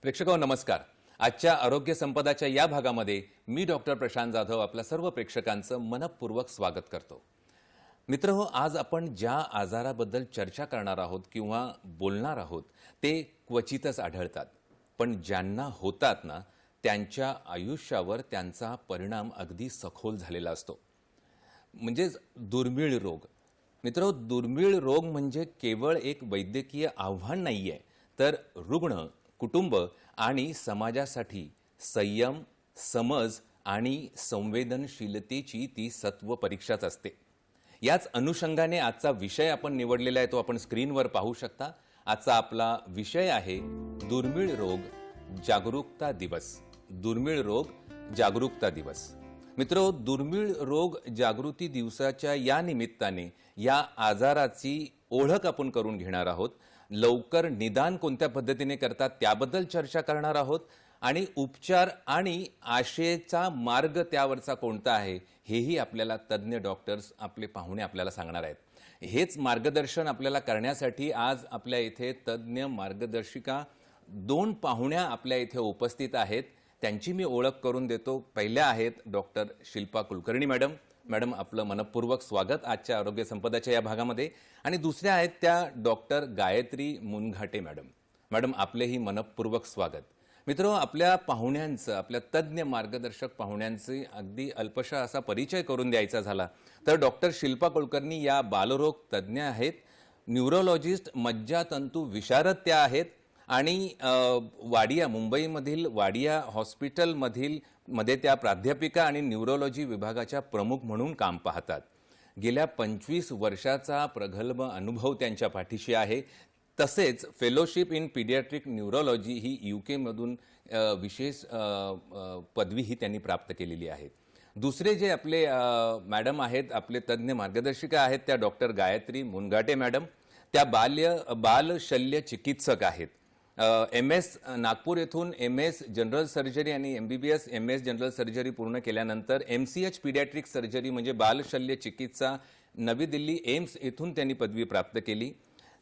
प्रेक्षकांनो नमस्कार। आजच्या आरोग्य संपदाच्या या भागामध्ये मी डॉक्टर प्रशांत जाधव आपल्या सर्व प्रेक्षकांचं मनपूर्वक स्वागत करतो। मित्रहो, आज आपण ज्या आजाराबद्दल चर्चा करणार आहोत किंवा बोलणार आहोत ते क्वचितच आढळतात, पण ज्यांना होतात ना त्यांच्या आयुष्यावर त्यांचा परिणाम अगदी सखोल झालेला असतो, म्हणजे दुर्मिळ रोग। मित्रहो, दुर्मिळ रोग म्हणजे केवळ एक वैद्यकीय आव्हान नाहीये, तर रुग्ण, कुटुंब आणि समाजासाठी संयम, समज आणि संवेदनशीलतेची ती सत्व परीक्षाच असते। याच अनुषंगाने आजचा विषय आपण निवडलेला आहे, तो आपण स्क्रीनवर पाहू शकता। आजचा आपला विषय आहे दुर्मिळ रोग जागरूकता दिवस। दुर्मिळ रोग जागरूकता दिवस। मित्रो, दुर्मिळ रोग जागृती दिवसाच्या या निमित्ताने या आजाराची ओळख आपण करून घेणार आहोत। लवकर निदान कोणत्या पद्धतीने करतात त्याबद्दल चर्चा करणार आहोत आणि उपचार आणि आशेचा मार्ग त्यावरचा कोणता आहे हेही आपल्याला तज्ञ डॉक्टर्स आपले पाहुणे आपल्याला सांगणार आहेत। हेच मार्गदर्शन आपल्याला करण्यासाठी आज आपल्या इथे तज्ञ मार्गदर्शिका दोन पाहुण्या आपल्या इथे उपस्थित आहेत। त्यांची मी ओळख करून देतो। पहिल्या आहेत doctor Shilpa Kulkarni madam. Madam, आपलं मनपूर्वक स्वागत आजच्या आरोग्य संपदाच्या या भागामध्ये। आणि दुसऱ्या आहेत त्या doctor Gayatri Munghate madam. Madam, आपलेही मनपूर्वक स्वागत। मित्रो, आपल्या पाहुण्यांचं, आपल्या तज्ञ मार्गदर्शक पाहुण्यांचे अगदी अल्पशा असा परिचय करून द्यायचा झाला तर डॉक्टर शिल्पा कुलकर्णी या बालरोग तज्ञ आहेत, न्यूरोलॉजिस्ट, मज्जातंतू विशारद त्या आहेत आणि वाडिया, मुंबईमधील वाडिया हॉस्पिटलमध्ये त्या प्राध्यापिका आणि न्यूरोलॉजी विभागाच्या प्रमुख म्हणून काम पाहतात। गेल्या 25 वर्षाचा प्रगल्भ अनुभव त्यांच्या पाठीशी आहे। तसेच fellowship in paediatric neurology he UK मधून विशेष पदवी ही त्यांनी प्राप्त केलेली आहे। दुसरे जे आपले मॅडम आहेत, आपले तज्ञ मार्गदर्शिका आहेत, त्या डॉक्टर गायत्री मुनघाटे मॅडम। त्या बाल शल्य चिकित्सक आहेत। MS नागपूर येथून MS जनरल सर्जरी आणि MBBS MS जनरल सर्जरी पूर्ण केल्यानंतर MCH पीडियाट्रिक सर्जरी म्हणजे बाल शल्य चिकित्सा नवी दिल्ली एम्स येथून त्यांनी पदवी प्राप्त केली।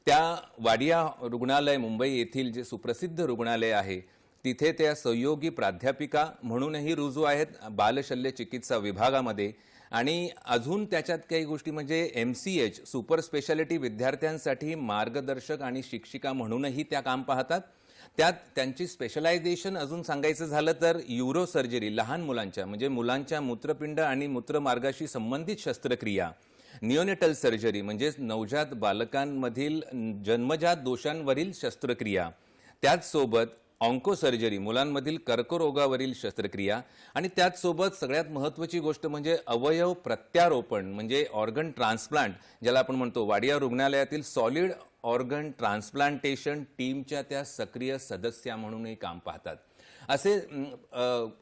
त्या वाडिया रुग्णालय मुंबई येथील जे सुप्रसिद्ध रुग्णालय आहे तिथे त्या सहयोगी प्राध्यापिका म्हणूनही रुजू आहेत बालशल्य चिकित्सा विभागामध्ये। आणि अजून त्याच्यात काही गोष्टी म्हणजे MCH सुपर स्पेशालिटी विद्यार्थ्यांसाठी मार्गदर्शक आणि शिक्षिका म्हणूनही त्या काम पाहतात। त्यात त्यांची स्पेशलायझेशन अजून सांगायचं झालं तर यूरो सर्जरी, लहान मुलांच्या म्हणजे मुलांच्या मूत्रपिंड आणि मूत्रमार्गाशी संबंधित शस्त्रक्रिया, निओनेटल सर्जरी म्हणजे नवजात बालकांमधील जन्मजात दोषांवरील शस्त्रक्रिया, त्याचसोबत ऑन्को सर्जरी मुलांमधील कर्करोगावरील शस्त्रक्रिया आणि त्याचसोबत सगळ्यात महत्त्वाची गोष्ट म्हणजे अवयव प्रत्यारोपण म्हणजे ऑर्गन ट्रान्सप्लांट, ज्याला आपण म्हणतो वाडिया रुग्णालयातील सॉलिड ऑर्गन ट्रान्सप्लांटेशन टीमच्या त्या सक्रिय सदस्य म्हणूनही काम पाहतात। असे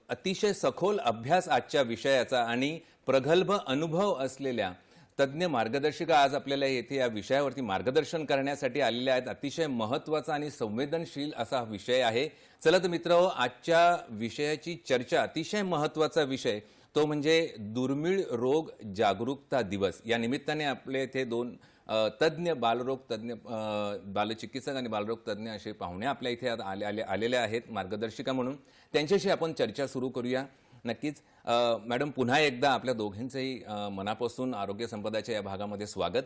अतिशय सखोल अभ्यास आजच्या विषयाचा आणि प्रगल्भ अनुभव असलेल्या तज्ञ मार्गदर्शिका आज आपल्याला येथे या विषयावरती मार्गदर्शन करण्यासाठी आलेल्या आहेत। अतिशय महत्त्वाचा आणि संवेदनशील असा विषय आहे। चला तर मित्रहो, आजच्या विषयाची चर्चा, अतिशय महत्त्वाचा विषय तो म्हणजे दुर्मिळ रोग जागरूकता दिवस। या निमित्ताने आपले येथे दोन तज्ञ बालरोग तज्ञ बालचिकित्सक आणि बालरोग तज्ञ असे पाहुणे आपल्या इथे आलेले आहेत मार्गदर्शिका म्हणून। त्यांच्याशी आपण चर्चा सुरू करूया। नक्कीच मॅडम, पुन्हा एकदा आपल्या दोघांचंही मनापासून आरोग्य संपदाच्या या भागामध्ये स्वागत।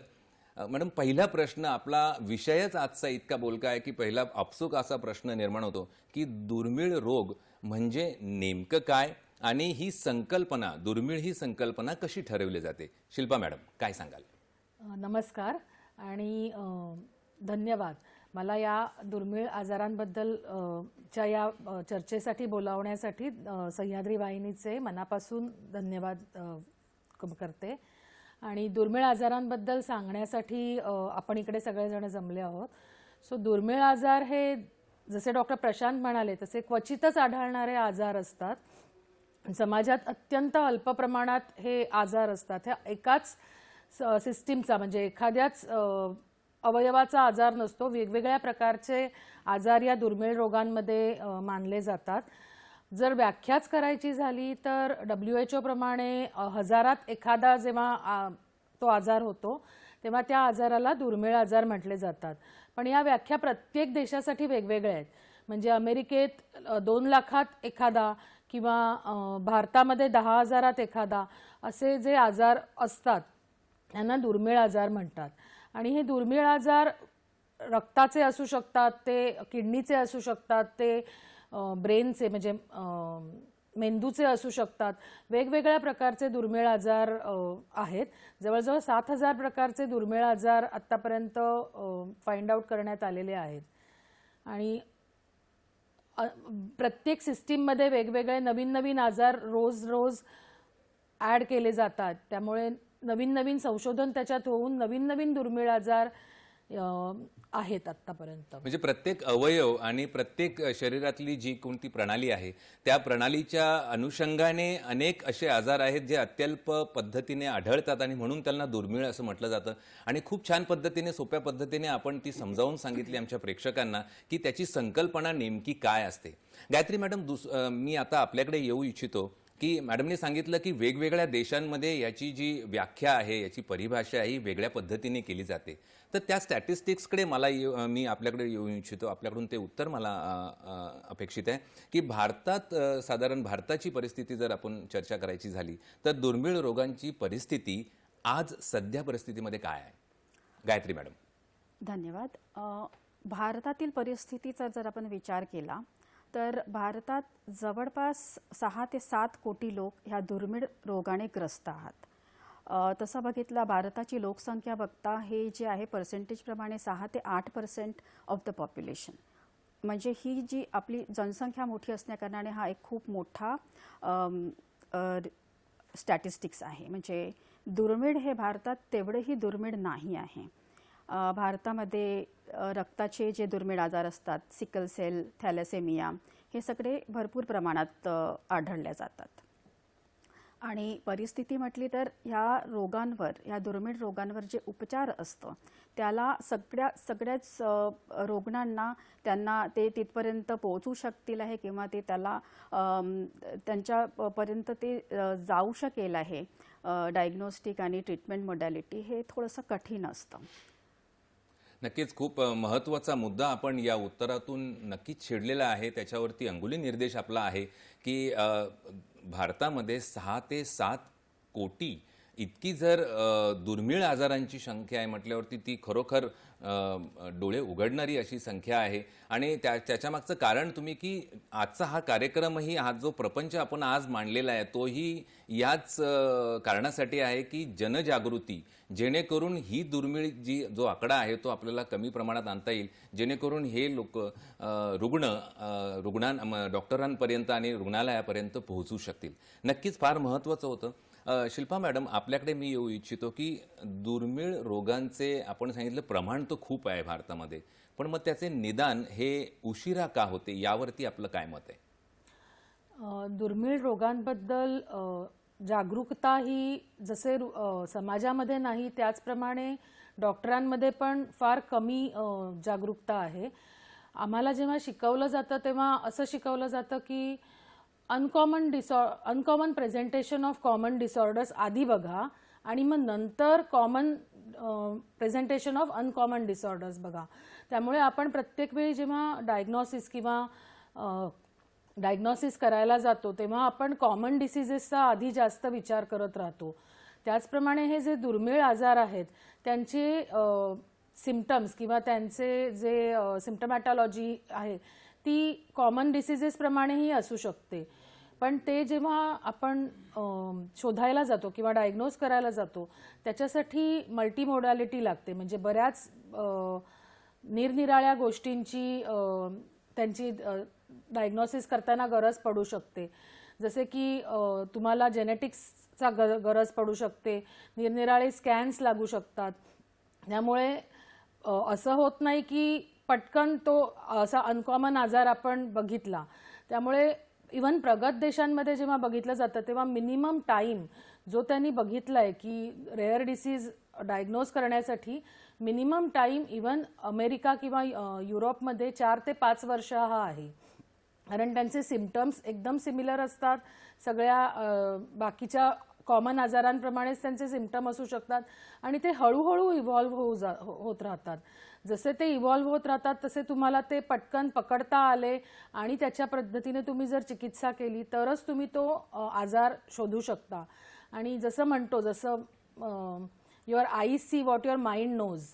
मॅडम, पहिला प्रश्न, आपला विषयच आजचा इतका बोलका आहे की पहिला आपसूक असा प्रश्न निर्माण होतो की दुर्मिळ रोग म्हणजे नेमकं काय आणि ही संकल्पना, दुर्मिळ ही संकल्पना कशी ठरवली जाते? शिल्पा मॅडम, काय सांगाल? नमस्कार आणि धन्यवाद। मला या दुर्मिळ आजारांबद्दल च्या या चर्चेसाठी बोलावण्यासाठी सह्याद्री वाहिनीचे मनापासून धन्यवाद करते। आणि दुर्मिळ आजारांबद्दल सांगण्यासाठी आपण इकडे सगळेजण जमले आहोत। सो दुर्मिळ आजार हे जसे डॉक्टर प्रशांत म्हणाले तसे क्वचितच आढळणारे आजार असतात। समाजात अत्यंत अल्प प्रमाणात हे आजार असतात। ह्या एकाच सिस्टीमचा म्हणजे एखाद्याच अवयवाचा आजार नसतो। वेगवेगळ्या प्रकारचे आजार या दुर्मिळ रोगांमध्ये मानले जातात। जर व्याख्याच करायची झाली तर WHO प्रमाणे हजारात एखादा जेव्हा तो आजार होतो तेव्हा त्या आजाराला दुर्मिळ आजार म्हटले जातात। पण या व्याख्या प्रत्येक देशासाठी वेगवेगळ्या आहेत। म्हणजे अमेरिकेत 2 लाखात एखादा किंवा भारतामध्ये 10,000 एखादा असे जे आजार असतात त्यांना दुर्मिळ आजार म्हणतात. आणि हे दुर्मिळ आजार रक्ताचे असू शकतात, ते किडनीचे असू शकतात, ते ब्रेनचे म्हणजे मेंदूचे असू शकतात. वेगवेगळ्या प्रकारचे दुर्मिळ आजार आहेत. जवळजवळ 7,000 प्रकारचे दुर्मिळ आजार आत्तापर्यंत फाइंड आउट करण्यात आलेले आहेत. आणि प्रत्येक सिस्टीममध्ये वेगवेगळे नवीन नवीन आजार रोज रोज ॲड केले जातात. त्यामुळे नवीन नवीन संशोधन त्याच्यात होऊन नवीन नवीन दुर्मिळ आजार आहेत आत्तापर्यंत. म्हणजे प्रत्येक अवयव आणि प्रत्येक शरीरातली जी कोणती प्रणाली आहे त्या प्रणालीच्या अनुषंगाने अनेक असे आजार आहेत जे अत्यल्प पद्धतीने आढळतात आणि म्हणून त्यांना दुर्मिळ असं म्हटलं जातं. आणि खूप छान पद्धतीने सोप्या पद्धतीने आपण ती समजावून सांगितली आमच्या प्रेक्षकांना की त्याची संकल्पना नेमकी काय असते. गायत्री मॅडम, मी आता आपल्याकडे येऊ इच्छितो की मॅडमने सांगितलं की वेगवेगळ्या देशांमध्ये याची जी व्याख्या आहे, याची परिभाषा आहे ही वेगळ्या पद्धतीने केली जाते. तर त्या स्टॅटिस्टिक्सकडे मी आपल्याकडे येऊ इच्छितो. आपल्याकडून ते उत्तर मला अपेक्षित आहे की भारतात साधारण भारताची परिस्थिती जर आपण चर्चा करायची झाली तर दुर्मिळ रोगांची परिस्थिती आज सध्या परिस्थितीमध्ये काय आहे? गायत्री मॅडम. धन्यवाद. भारतातील परिस्थितीचा जर आपण विचार केला तर भारतात जवळपास 6 ते 7 कोटी लोक ह्या दुर्मिळ रोगाने ग्रस्त आहात. तसं बघितलं भारताची लोकसंख्या बघता हे जे आहे पर्सेंटेजप्रमाणे 6 ते 8% ऑफ द पॉप्युलेशन. म्हणजे ही जी आपली जनसंख्या मोठी असण्याकारणाने हा एक खूप मोठा स्टॅटिस्टिक्स आहे. म्हणजे दुर्मिळ हे भारतात तेवढेही दुर्मिळ नाही आहे. भारतामध्ये रक्ताचे जे दुर्मिळ आजार असतात, सिकल सेल, थॅलेसेमिया, हे सगळे भरपूर प्रमाणात आढळले जातात. आणि परिस्थिती म्हटली तर ह्या रोगांवर, ह्या दुर्मिळ रोगांवर जे उपचार असतं त्याला सगळ्याच रुग्णांना त्यांना ते तिथपर्यंत पोहोचू शकतील आहे किंवा ते त्याला त्यांच्यापर्यंत ते जाऊ शकेल आहे. डायग्नोस्टिक आणि ट्रीटमेंट मोडॅलिटी हे थोडंसं कठीण असतं. नक्कीच खूप महत्त्वाचा मुद्दा आपण या उत्तरातून नक्कीच छेडलेला आहे. त्याच्यावरती अंगुली निर्देश आपला आहे की भारतामध्ये 6 ते 7 कोटी इतकी जर दुर्मिळ आजारांची संख्या आहे म्हटल्यावरती ती खरोखर डोळे उघडणारी अशी संख्या आहे. आणि त्याच्यामागचं कारण तुम्ही की आजचा हा कार्यक्रमही, हा जो प्रपंच आपण आज मांडलेला आहे तोही याच कारणासाठी आहे की जनजागृती, जेणेकरून ही दुर्मिळ जो आकडा आहे तो आपल्याला कमी प्रमाणात आणता येईल, जेणेकरून हे लोक डॉक्टरांपर्यंत आणि रुग्णालयापर्यंत पोहोचू शकतील. नक्कीच फार महत्त्वाचं होतं. शिल्पा मॅडम, आपल्याकडे मी येऊ इच्छितो की दुर्मिळ रोगांचे आपण सांगितलं प्रमाण तर खूप आहे भारतामध्ये, पण मग त्याचे निदान हे उशिरा का होते, यावरती आपलं काय मत आहे? दुर्मिळ रोगांबद्दल जागरूकता ही जसे समाजामध्ये नाही त्याचप्रमाणे डॉक्टरांमध्ये पण फार कमी जागरूकता आहे. आम्हाला जेव्हा शिकवलं जातं तेव्हा असं शिकवलं जातं की uncommon presentation of common disorders आधी बघा आणि मग नंतर common presentation of uncommon disorders बघा. त्यामुळे आपण प्रत्येक वेळी जेव्हा डायग्नॉसिस करायला जातो तेव्हा आपण कॉमन डिसिजेसचा आधी जास्त विचार करत राहतो. त्याचप्रमाणे हे जे दुर्मिळ आजार आहेत त्यांचे सिम्पटम्स किंवा त्यांचे जे सिम्पटमॅटॉलॉजी आहे ती कॉमन डिसिजेसप्रमाणेही असू शकते. पण ते जेव्हा आपण शोधायला जातो किंवा डायग्नोज करायला जातो त्याच्यासाठी मल्टीमोडॅलिटी लागते. म्हणजे बऱ्याच निरनिराळ्या गोष्टींची त्यांची डायग्नोसिस करताना गरज पडू शकते. जसे की तुम्हाला जेनेटिक्सचा गरज पडू शकते, निरनिराळे स्कॅन्स लागू शकतात. त्यामुळे असं होत नाही की पटकन तो असा अनकॉमन आजार आपण बघितला. त्यामुळे इव्हन प्रगत देशांमध्ये जेव्हा बघितलं जातं तेव्हा मिनिमम टाईम जो त्यांनी बघितला आहे की रेअर डिसीज डायग्नोज करण्यासाठी मिनिमम टाईम इव्हन अमेरिका किंवा युरोपमध्ये 4 ते 5 वर्ष हा आहे. कारण त्यांचे सिम्पटम्स एकदम सिमिलर असतात. सगळ्या बाकीच्या कॉमन आजारांप्रमाणेच त्यांचे सिम्पटम असू शकतात आणि ते हळूहळू इव्हॉल्व्ह होत राहतात. जसे ते इव्हॉल्व्ह होत राहतात तसे तुम्हाला ते पटकन पकडता आले आणि त्याच्या पद्धतीने तुम्ही जर चिकित्सा केली तरच तुम्ही तो आजार शोधू शकता. आणि जसं म्हणतो, जसं your eyes see what your mind knows,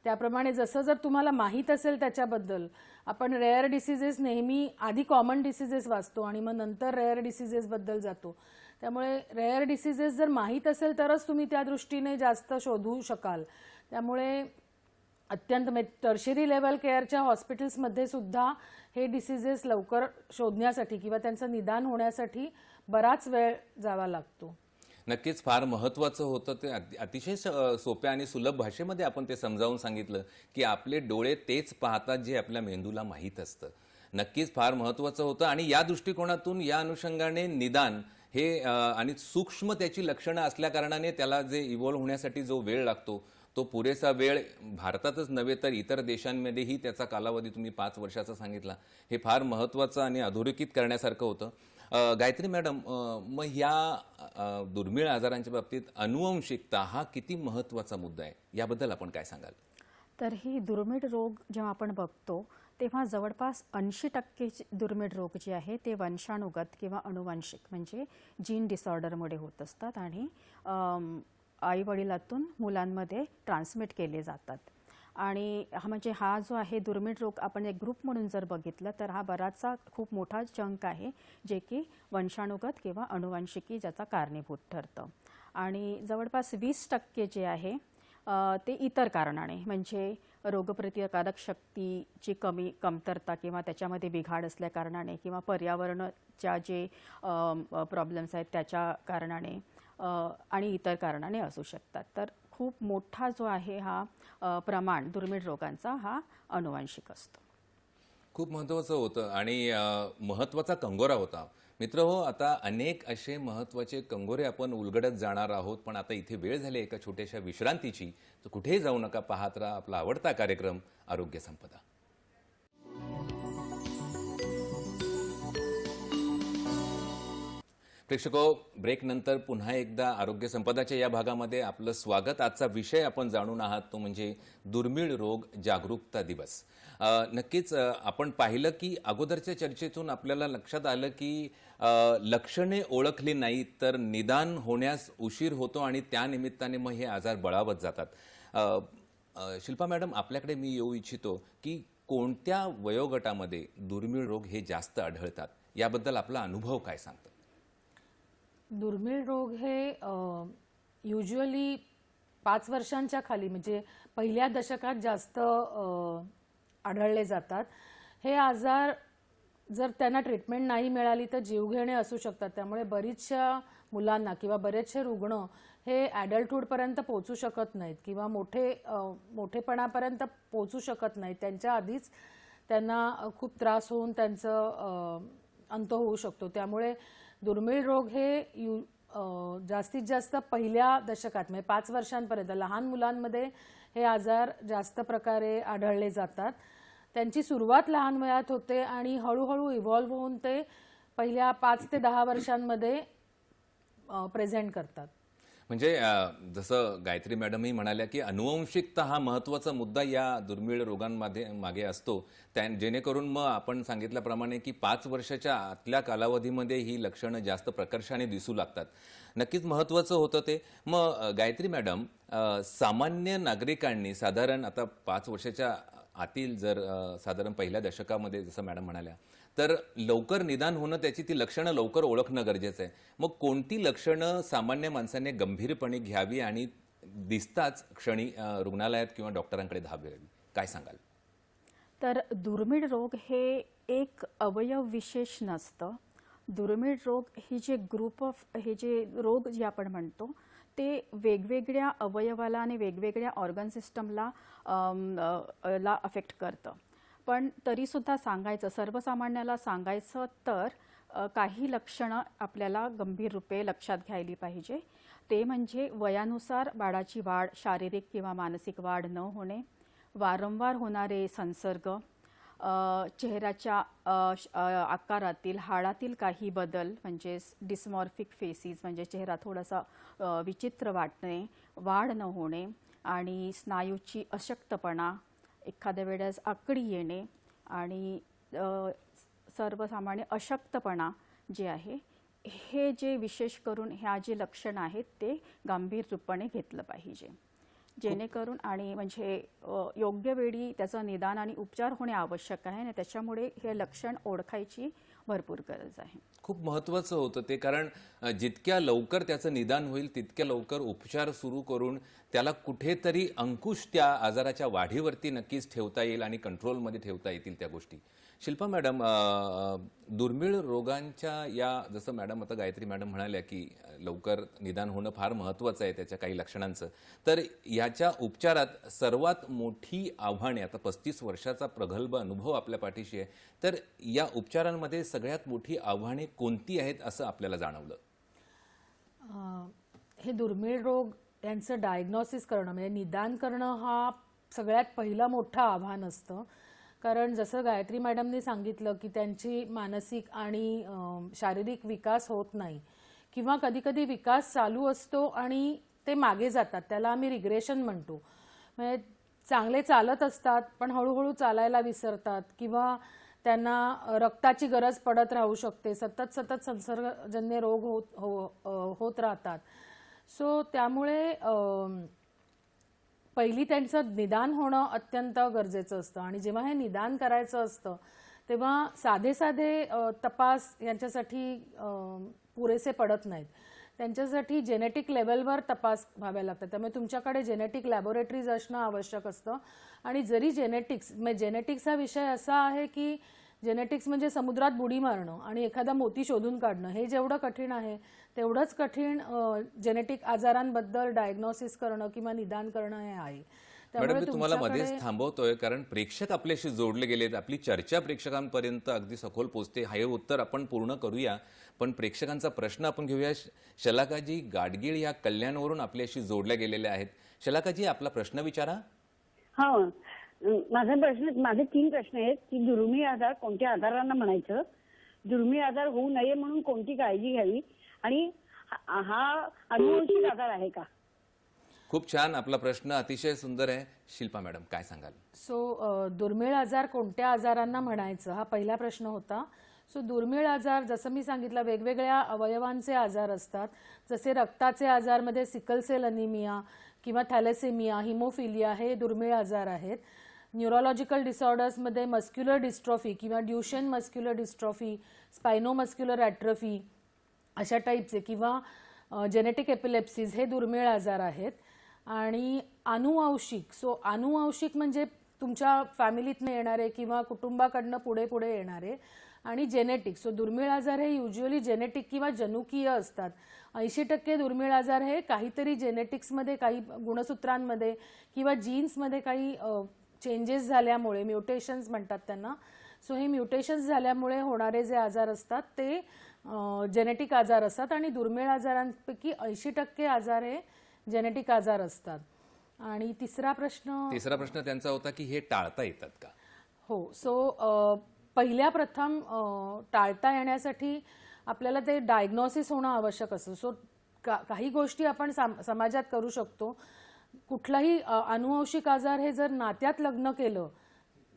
त्याप्रमाणे जसं जर तुम्हाला माहीत असेल त्याच्याबद्दल, आपण रेअर डिसिजेस नेहमी आधी कॉमन डिसिजेस वाचतो आणि मग नंतर रेअर डिसिजेसबद्दल जातो. त्यामुळे रेअर डिसिजेस जर माहीत असेल तरच तुम्ही त्या दृष्टीने जास्त शोधू शकाल. त्यामुळे अत्यंत टर्शरी लेवल केअरच्या हॉस्पिटल्समध्ये सुद्धा हे डिसिजेस लवकर शोधण्यासाठी किंवा त्यांचं निदान होण्यासाठी बराच वेळ जावा लागतो. नक्कीच फार महत्त्वाचं होतं ते. अतिशय सोप्या आणि सुलभ भाषेमध्ये आपण ते समजावून सांगितलं की आपले डोळे तेच पाहतात जे आपल्या मेंदूला माहीत असतं. नक्कीच फार महत्त्वाचं होतं आणि या दृष्टिकोनातून या अनुषंगाने निदान हे आणि सूक्ष्म त्याची लक्षणं असल्याकारणाने त्याला जे इव्हॉल्व्ह होण्यासाठी जो वेळ लागतो तो पुरेसा वेळ भारतातच नव्हे तर इतर देशांमध्येही त्याचा कालावधी तुम्ही 5 वर्षाचा सांगितला, हे फार महत्त्वाचं आणि अधोरेखित करण्यासारखं होतं. गायत्री मॅडम, मग ह्या दुर्मिळ आजारांच्या बाबतीत अनुवंशिकता हा किती महत्त्वाचा मुद्दा आहे, याबद्दल आपण काय सांगाल? तर ही दुर्मिळ रोग जेव्हा आपण बघतो तेव्हा जवळपास 80% दुर्मिळ रोग जे आहे ते वंशानुगत किंवा अनुवांशिक म्हणजे जीन डिसऑर्डरमुळे होत असतात आणि आईवडिलातून मुलांमध्ये ट्रान्समिट केले जातात. आणि म्हणजे हा जो आहे दुर्मिळ रोग आपण एक ग्रुप म्हणून जर बघितलं तर हा बराचसा खूप मोठा चंक आहे जे की वंशानुगत किंवा अनुवांशिकी ज्याचा कारणीभूत ठरतं. आणि जवळपास 20% जे आहे ते इतर कारणाने म्हणजे रोगप्रतिकारक शक्तीची कमतरता किंवा त्याच्यामध्ये बिघाड असल्या कारणाने किंवा पर्यावरणाच्या जे प्रॉब्लेम्स आहेत त्याच्या कारणाने आणि इतर कारणाने असू शकतात. तर खूप मोठा जो आहे हा प्रमाण दुर्मिळ रोगांचा हा अनुवांशिक असतो. खूप महत्त्वाचं होतं आणि महत्त्वाचा कंगोरा होता. मित्र हो, आता अनेक असे महत्त्वाचे कंगोरे आपण उलगडत जाणार आहोत, पण आता इथे वेळ झाली एका छोट्याशा विश्रांतीची. तर कुठेही जाऊ नका, पाहत राहा आपला आवडता कार्यक्रम आरोग्य संपदा. प्रेक्षको, ब्रेक नंतर पुन्हा एकदा आरोग्य संपदाच्या या भागामध्ये आपलं स्वागत. आजचा विषय आपण जाणून आहात तो म्हणजे दुर्मिळ रोग जागरूकता दिवस. नक्कीच आपण पाहिलं की अगोदरच्या चर्चेतून आपल्याला लक्षात आलं की लक्षणे ओळखली नाहीत तर निदान होण्यास उशीर होतो आणि त्या निमित्ताने मग हे आजार बळावत जातात. शिल्पा मॅडम, आपल्याकडे मी येऊ इच्छितो की कोणत्या वयोगटामध्ये दुर्मिळ रोग हे जास्त आढळतात, याबद्दल आपला अनुभव काय सांगतो? दुर्मिळ रोग हे युजुअली 5 वर्षांच्या खाली म्हणजे पहिल्या दशकात जास्त आढळले जातात. हे आजार जर त्यांना ट्रीटमेंट नाही मिळाली तर जीवघेणे असू शकतात. त्यामुळे बरीचशा मुलांना किंवा बरेचसे रुग्ण हे ॲडल्टहूडपर्यंत पोहोचू शकत नाहीत किंवा मोठेपणापर्यंत पोहोचू शकत नाहीत. त्यांच्या आधीच त्यांना खूप त्रास होऊन त्यांचं अंत होऊ शकतो. त्यामुळे दुर्मिळ रोग हे जास्तीत जास्त पहिल्या दशकात म्हणजे 5 वर्षांपर्यंत लहान मुलांमध्ये हे आजार जास्त प्रकारे आढळले जातात. त्यांची सुरुवात लहान वयात होते आणि हळूहळू इव्हॉल्व्ह होऊन ते पहिल्या 5 ते 10 वर्षांमध्ये प्रेझेंट करतात. म्हणजे जसं गायत्री मॅडमही म्हणाल्या की अनुवंशिकता हा महत्त्वाचा मुद्दा या दुर्मिळ रोगांमध्ये मागे असतो, जेणेकरून मग आपण सांगितल्याप्रमाणे की 5 वर्षाच्या आतल्या कालावधीमध्ये ही लक्षणं जास्त प्रकर्षाने दिसू लागतात. नक्कीच महत्त्वाचं होतं ते. मग गायत्री मॅडम, सामान्य नागरिकांनी साधारण आता 5 वर्षाच्या आतील जर साधारण पहिल्या दशकामध्ये जसं मॅडम म्हणाल्या तर लवकर निदान होणं, त्याची ती लक्षणं लवकर ओळखणं गरजेचं आहे. मग कोणती लक्षणं सामान्य माणसाने गंभीरपणे घ्यावी आणि दिसताच क्षणी रुग्णालयात किंवा डॉक्टरांकडे धावावी, काय सांगाल? तर दुर्मिळ रोग हे एक अवयव विशेष नसतं. दुर्मिळ रोग ही हे जे रोग जे आपण म्हणतो ते वेगवेगळ्या अवयवाला आणि वेगवेगळ्या ऑर्गन सिस्टमला अफेक्ट करतं. पण तरीसुद्धा सर्वसामान्याला सांगायचं तर काही लक्षणं आपल्याला गंभीर रूपे लक्षात घ्यायला पाहिजे. ते म्हणजे वयानुसार बाळाची वाढ, शारीरिक किंवा मानसिक वाढ न होणे, वारंवार होणारे संसर्ग, चेहऱ्याच्या आकारातील हाडातील काही बदल म्हणजे डिस्मॉर्फिक फेसिस म्हणजे चेहरा थोडासा विचित्र वाटणे, वाढ न होणे आणि स्नायूची अशक्तपणा, एखाद्या वेळेस आकडी येणे आणि सर्वसामान्य अशक्तपणा जे आहे, हे जे विशेष करून ह्या जे लक्षणं आहेत ते गंभीरपणे घेतलं पाहिजे, जेणेकरून आणि म्हणजे योग्य वेळी त्याचं निदान आणि उपचार होणे आवश्यक आहे आणि त्याच्यामुळे हे लक्षण ओळखायची भरपूर गरज आहे. खूप महत्त्वाचं होतं ते, कारण जितक्या लवकर त्याचं निदान होईल तितक्या लवकर उपचार सुरू करून त्याला कुठेतरी अंकुश त्या आजाराच्या वाढीवरती नक्कीच ठेवता येईल आणि कंट्रोलमध्ये ठेवता येतील त्या गोष्टी. शिल्पा मॅडम, दुर्मिळ रोगांच्या या, जसं मॅडम आता गायत्री मॅडम म्हणाल्या की लवकर निदान होणं फार महत्त्वाचं आहे त्याच्या काही लक्षणांचं, तर याच्या उपचारात सर्वात मोठी आव्हाने, आता 35 वर्षाचा प्रगल्भ अनुभव आपल्या पाठीशी आहे, तर या उपचारांमध्ये सगळ्यात मोठी आव्हाने कोणती आहेत असं आपल्याला जाणवलं? हे दुर्मिळ रोग यांचं डायग्नोसिस करणं म्हणजे निदान करणं हा सगळ्यात पहिलं मोठं आव्हान असतं. कारण जसं गायत्री मॅडमनी सांगितलं की त्यांची मानसिक आणि शारीरिक विकास होत नाही किंवा कधीकधी विकास चालू असतो आणि ते मागे जातात, त्याला आम्ही रिग्रेशन म्हणतो. म्हणजे चांगले चालत असतात पण हळूहळू चालायला विसरतात किंवा त्यांना रक्ताची गरज पडत राहू शकते, सतत संसर्गजन्य रोग होत राहतात. सो त्यामुळे पहिली त्यांचं निदान होणं अत्यंत गरजेचं असतं आणि जेव्हा हे निदान करायचं असतं तेव्हा साधे तपास यांच्यासाठी पुरेसे पडत नाहीत. त्यांच्यासाठी जेनेटिक लेवलवर तपास व्हावे लागतात. त्यामुळे तुमच्याकडे जेनेटिक लॅबोरेटरीज असणं आवश्यक असतं. आणि जरी जेनेटिक्स हा विषय असा आहे की जेनेटिक्स म्हणजे समुद्रात बुडी मारणं आणि एखादा मोती शोधून काढणं, हे जेवढं कठीण आहे तेवढंच कठीण जेनेटिक आजारांबद्दल डायग्नोसिस करणं किंवा निदान करणं हे आहे. मॅडम, मी तुम्हाला मध्येच थांबवतोय कारण प्रेक्षक आपल्याशी जोडले गेलेत, आपली चर्चा प्रेक्षकांपर्यंत अगदी सखोल पोहोचते. हे उत्तर आपण पूर्ण करूया, पण प्रेक्षकांचा प्रश्न आपण घेऊया. शलाकाजी गाडगीळ या कल्याणवरून आपल्याशी जोडल्या गेलेल्या आहेत. शलाकाजी, आपला प्रश्न विचारा. हा, माझे 3 प्रश्न आहेत की दुर्मिळ आजार कोणत्या आजारांना म्हणायचं, दुर्मिळ आजार होऊ नये म्हणून कोणती काळजी घ्यावी आणि हा अनुवंशिक आजार आहे का? खूप छान, आपला प्रश्न अतिशय सुंदर आहे. शिल्पा मॅडम, काय सांगाल? सो दुर्मिळ आजार कोणत्या आजारांना म्हणायचं हा पहिला प्रश्न होता. सो दुर्मिळ आजार, जसं मी सांगितलं, वेगवेगळ्या अवयवांचे आजार असतात. जसे रक्ताचे आजारमध्ये सिकल सेल अनिमिया किंवा थॅलेसेमिया, हिमोफिलिया हे दुर्मिळ आजार आहेत. न्यूरोलॉजिकल डिसऑर्डर्समध्ये मस्क्युलर डिस्ट्रॉफी किंवा ड्युशेन मस्क्युलर डिस्ट्रॉफी, स्पायनोमस्क्युलर ॲट्रोफी अशा टाईपचे किंवा जेनेटिक एपिलेप्सीज हे दुर्मिळ आजार आहेत. आणि अनुवांशिक, सो अनुवांशिक म्हणजे तुमच्या फॅमिलीतनं येणारे किंवा कुटुंबाकडनं पुढे पुढे येणारे. आणि जेनेटिक, सो दुर्मिळ आजार हे युज्युअली जेनेटिक किंवा जनुकीय असतात. 80% दुर्मिळ आजार हे काहीतरी जेनेटिक्समध्ये, काही गुणसूत्रांमध्ये किंवा जीन्समध्ये काही चेंजेस झाल्यामुळे, म्युटेशन्स म्हणतात त्यांना. सो हे म्युटेशन्स झाल्यामुळे होणारे जे आजार असतात ते जेनेटिक आजार असतात आणि दुर्मिळ आजारांपैकी 80% आजार हे जेनेटिक आजार असतात. आणि तिसरा प्रश्न त्यांचा होता की हे टाळता येतात का? हो, सो पहिल्या प्रथम टाळता येण्यासाठी आपल्याला ते डायग्नोसिस होणं आवश्यक असतं. सो काही गोष्टी आपण समाजात करू शकतो. कुठलाही अनुवंशिक आजार हे जर नात्यात लग्न केलं,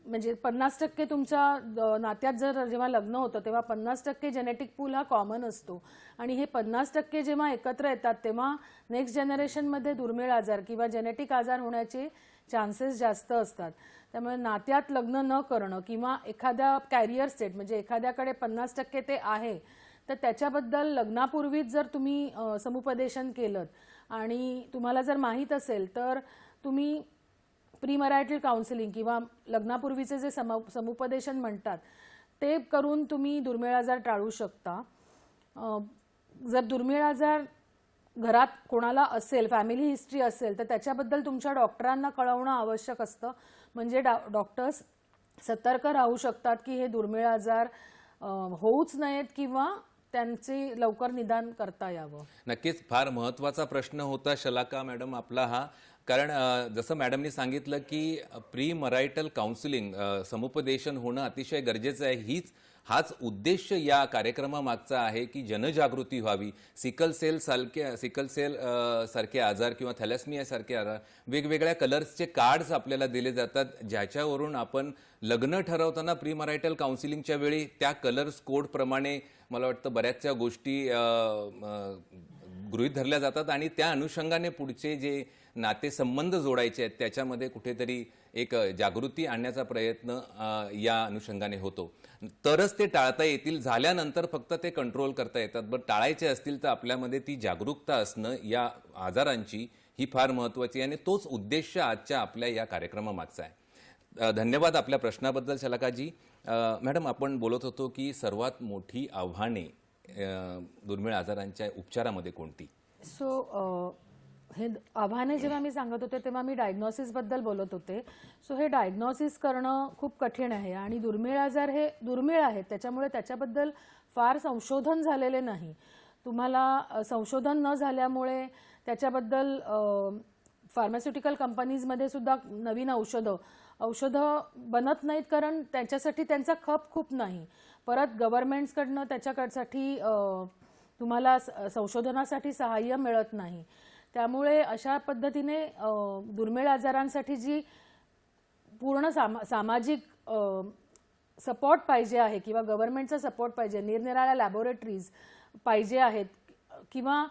म्हणजे 50% तुमच्या नात्यात जर जेव्हा लग्न होतं तेव्हा 50% जेनेटिक पूल हा कॉमन असतो आणि हे 50% जेव्हा एकत्र येतात तेव्हा नेक्स्ट जनरेशनमध्ये दुर्मिळ आजार किंवा जेनेटिक आजार होण्याचे चान्सेस जास्त असतात. त्यामुळे नात्यात लग्न न करणं किंवा एखाद्या कॅरियर स्टेट म्हणजे एखाद्याकडे 50% ते आहे तर त्याच्याबद्दल लग्नापूर्वीच जर तुम्ही समुपदेशन केलं आणि तुम्हाला जर माहीत असेल तर तुम्ही प्रीमॅरिटल काउन्सिलिंग किंवा लग्नापूर्वीचे जे समुपदेशन म्हणतात ते करून तुम्ही दुर्मिळ आजार टाळू शकता. जर दुर्मिळ आजार घरात कोणाला असेल, फॅमिली हिस्ट्री असेल, तर त्याच्याबद्दल तुमच्या डॉक्टरांना कळवणं आवश्यक असतं. म्हणजे डॉक्टर्स सतर्क राहू शकतात की हे दुर्मिळ आजार होऊच नयेत किंवा त्यांचे लवकर निदान करता यावं. नक्कीच फार महत्त्वाचा प्रश्न होता शलाका मॅडम आपला हा, कारण जसं मॅडमनी सांगितलं की प्री मरायटल काउन्सिलिंग समुपदेशन होणं अतिशय गरजेचं आहे. हाच उद्देश या कार्यक्रमामागचा आहे की जनजागृती व्हावी. सिकल सेल सारखे आजार किंवा थॅलेसेमिया सारखे आजार, वेगवेगळ्या कलर्सचे कार्ड्स आपल्याला दिले जातात, ज्याच्यावरून आपण लग्न ठरवताना प्री मरायटल काउन्सिलिंगच्या वेळी त्या कलर्स कोड प्रमाणे मला वाटतं बऱ्याचशा गोष्टी गृहीत धरल्या जातात आणि त्या अनुषंगाने पुढचे जे नातेसंबंध जोडायचे आहेत त्याच्यामध्ये कुठेतरी एक जागृती आणण्याचा प्रयत्न या अनुषंगाने होतो. तरच ते टाळता येतील. झाल्यानंतर फक्त ते कंट्रोल करता येतात. पण टाळायचे असतील तर आपल्यामध्ये ती जागरूकता असणं या आजारांची ही फार महत्त्वाची आहे आणि तोच उद्देश आजच्या आपल्या या कार्यक्रमामागचा आहे. धन्यवाद आपल्या प्रश्नाबद्दल शलाकाजी. मॅडम, आपण बोलत होतो की सर्वात मोठी आव्हाने दुर्मिळ आजारांच्या उपचारामध्ये कोणती? हे आव्हाने जेव्हा मी सांगत होते तेव्हा मी डायग्नोसिसबद्दल बोलत होते. हे डायग्नोसिस करणं खूप कठीण आहे आणि दुर्मिळ आजार हे दुर्मिळ आहेत, त्याच्यामुळे त्याच्याबद्दल फार संशोधन झालेले नाही. तुम्हाला संशोधन न झाल्यामुळे त्याच्याबद्दल फार्मास्युटिकल कंपनीजमध्ये सुद्धा नवीन औषधं बनत नाहीत, कारण त्याच्यासाठी त्यांचा खप खूप नाही. परत गव्हर्नमेंट्सकडनं त्याच्यासाठी तुम्हाला संशोधनासाठी सहाय्य मिळत नाही. त्यामुळे अशा पद्धतीने दुर्मिळ आजारांसाठी जी पूर्ण सामाजिक सपोर्ट पाहिजे आहे किंवा गव्हर्नमेंटचा सपोर्ट पाहिजे, निरनिराळ्या लॅबोरेटरीज पाहिजे आहेत किंवा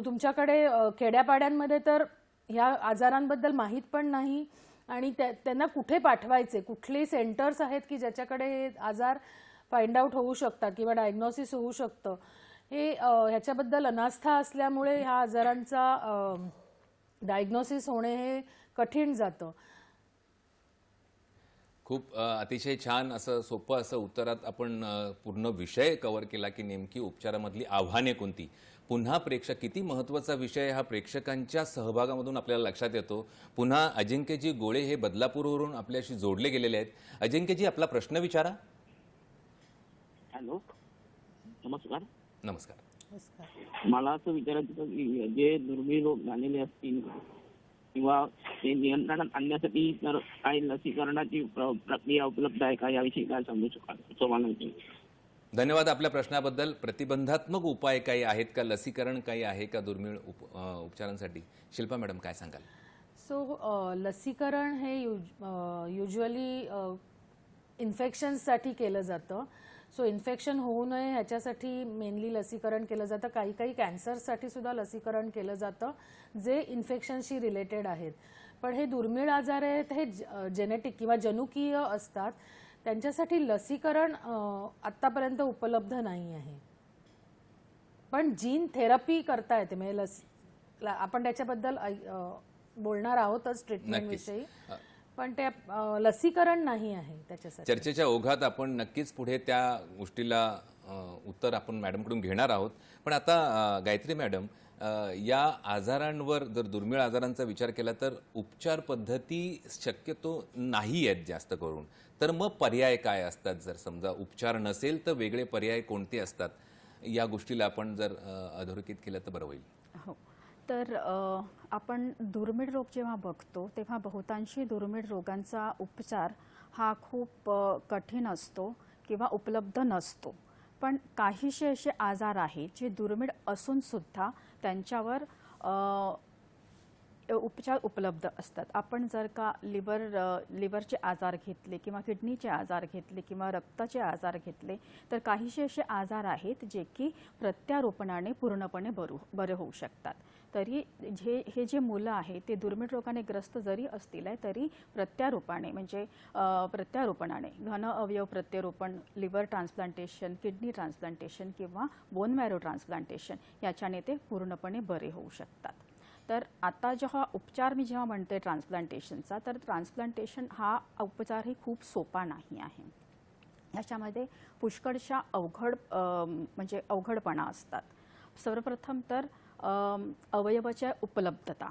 तुमच्याकडे खेड्यापाड्यांमध्ये तर ह्या आजारांबद्दल माहीत पण नाही आणि त्यांना कुठे पाठवायचे, कुठले सेंटर्स आहेत की ज्याच्याकडे हे आजार फाइंड आउट होऊ शकतात किंवा डायग्नोसिस होऊ शकतं, हे ह्याच्याबद्दल अनास्था असल्यामुळे ह्या आजारांचा डायग्नोसिस होणे हे कठीण जातं. खूप अतिशय छान असं सोपं असं उत्तरात आपण पूर्ण विषय कव्हर केला की नेमकी उपचारामधली आव्हाने कोणती. पुन्हा किती महत्त्वाचा विषय हा प्रेक्षकांच्या सहभागामधून आपल्याला लक्षात येतो. पुन्हा अजिंक्यजी गोळे हे बदलापूरवरून आपल्याशी जोडले गेलेले आहेत. अजिंक्यजी, आपला प्रश्न विचारा. हॅलो, नमस्कार. नमस्कार. मला असं विचारायचं होतं की जे दुर्मिळ रोग झालेले असतील किंवा ते नियंत्रणात आणण्यासाठी तर काही लसीकरणाची प्रक्रिया उपलब्ध आहे का, याविषयी काय सांगू शकाल? धन्यवाद आपल्या प्रश्नाबद्दल. प्रतिबंधात्मक उपाय काही आहेत का, लसीकरण काही आहे का दुर्मिळ उपचारांसाठी? शिल्पा मॅडम, काय सांगाल? लसीकरण हे युजली इन्फेक्शन्ससाठी केलं जातं. इन्फेक्शन होऊ नये ह्याच्यासाठी मेनली लसीकरण केलं जातं. काही कॅन्सरसाठी सुद्धा लसीकरण केलं जातं जे इन्फेक्शनशी रिलेटेड आहेत. पण हे दुर्मिळ आजार आहेत, हे जेनेटिक किंवा जनुकीय असतात, त्यांच्यासाठी लसीकरण आत्तापर्यंत उपलब्ध नाही आहे. पण जीन थेरपी करता येते, म्हणजे आपण त्याच्याबद्दल बोलणार आहोतच ट्रीटमेंटविषयी, पण ते लसीकरण नाही आहे त्याच्यासाठी. चर्चेच्या ओघात आपण नक्कीच पुढे त्या गोष्टीला उत्तर आपण मॅडमकडून घेणार आहोत. पण आता गायत्री मॅडम, या आजारांवर जर दुर्मिळ आजारांचा विचार केला तर उपचार पद्धती शक्यतो नाही आहेत जास्त करून, तर मग पर्याय काय असतात? जर समजा उपचार नसेल तर वेगळे पर्याय कोणते असतात? या गोष्टीला आपण जर अधोरेखित केलं तर बरं होईल. हो, तर आपण दुर्मिळ रोग जेव्हा बघतो तेव्हा बहुतांशी दुर्मिळ रोगांचा उपचार हा खूप कठीण असतो किंवा उपलब्ध नसतो. पण काहीसे असे आजार आहेत जे दुर्मिळ असून सुद्धा त्यांच्यावर उपचार उपलब्ध असतात. आपण जर का लिव्हरचे आजार घेतले किंवा किडनीचे आजार घेतले किंवा रक्ताचे आजार घेतले तर काहीसे असे आजार आहेत जे की प्रत्यारोपणाने पूर्णपणे बरे होऊ शकतात. तरी हे जे मुलं आहेत ते दुर्मिळ रोगाने ग्रस्त जरी असतील तरी प्रत्यारोपणाने घन अवयव प्रत्यारोपण, लिव्हर ट्रान्सप्लांटेशन, किडनी ट्रान्सप्लांटेशन किंवा बोन मॅरो ट्रान्सप्लांटेशन याच्याने ते पूर्णपणे बरे होऊ शकतात. तर आता मी जेव्हा म्हणते ट्रान्सप्लांटेशनचा, तर ट्रान्सप्लांटेशन हा उपचारही खूप सोपा नाही आहे. याच्यामध्ये पुष्कळशा अवघडपणा असतात. सर्वप्रथम तर अवयवाच्या उपलब्धता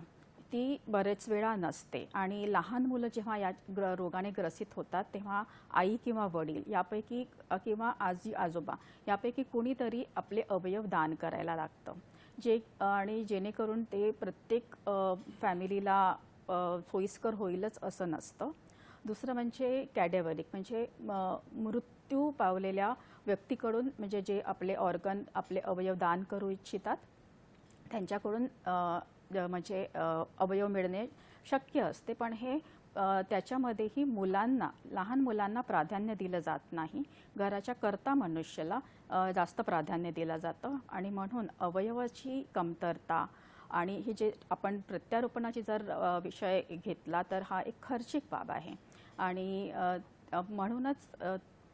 ती बरेच वेळा नसते आणि लहान मुलं जेव्हा या रोगाने ग्रसित होतात तेव्हा आई किंवा वडील यापैकी किंवा आजी आजोबा यापैकी कोणीतरी आपले अवयव दान करायला लागतं, जेणेकरून ते प्रत्येक फॅमिलीला सोयीस्कर होईलच असं नसतं. दुसरं म्हणजे कॅडेव्हरिक, म्हणजे मृत्यू पावलेल्या व्यक्तीकडून, म्हणजे जे आपले ऑर्गन, आपले अवयव दान करू इच्छितात त्यांच्याकडून म्हणजे अवयव मिळणे शक्य असते. पण हे त्याच्यामध्येही मुलांना, लहान मुलांना प्राधान्य दिलं जात नाही. घराच्या कर्ता मनुष्याला जास्त प्राधान्य दिलं जातं आणि म्हणून अवयवाची कमतरता आणि हे जे आपण प्रत्यारोपणाची जर विषय घेतला तर हा एक खर्चिक बाब आहे आणि म्हणूनच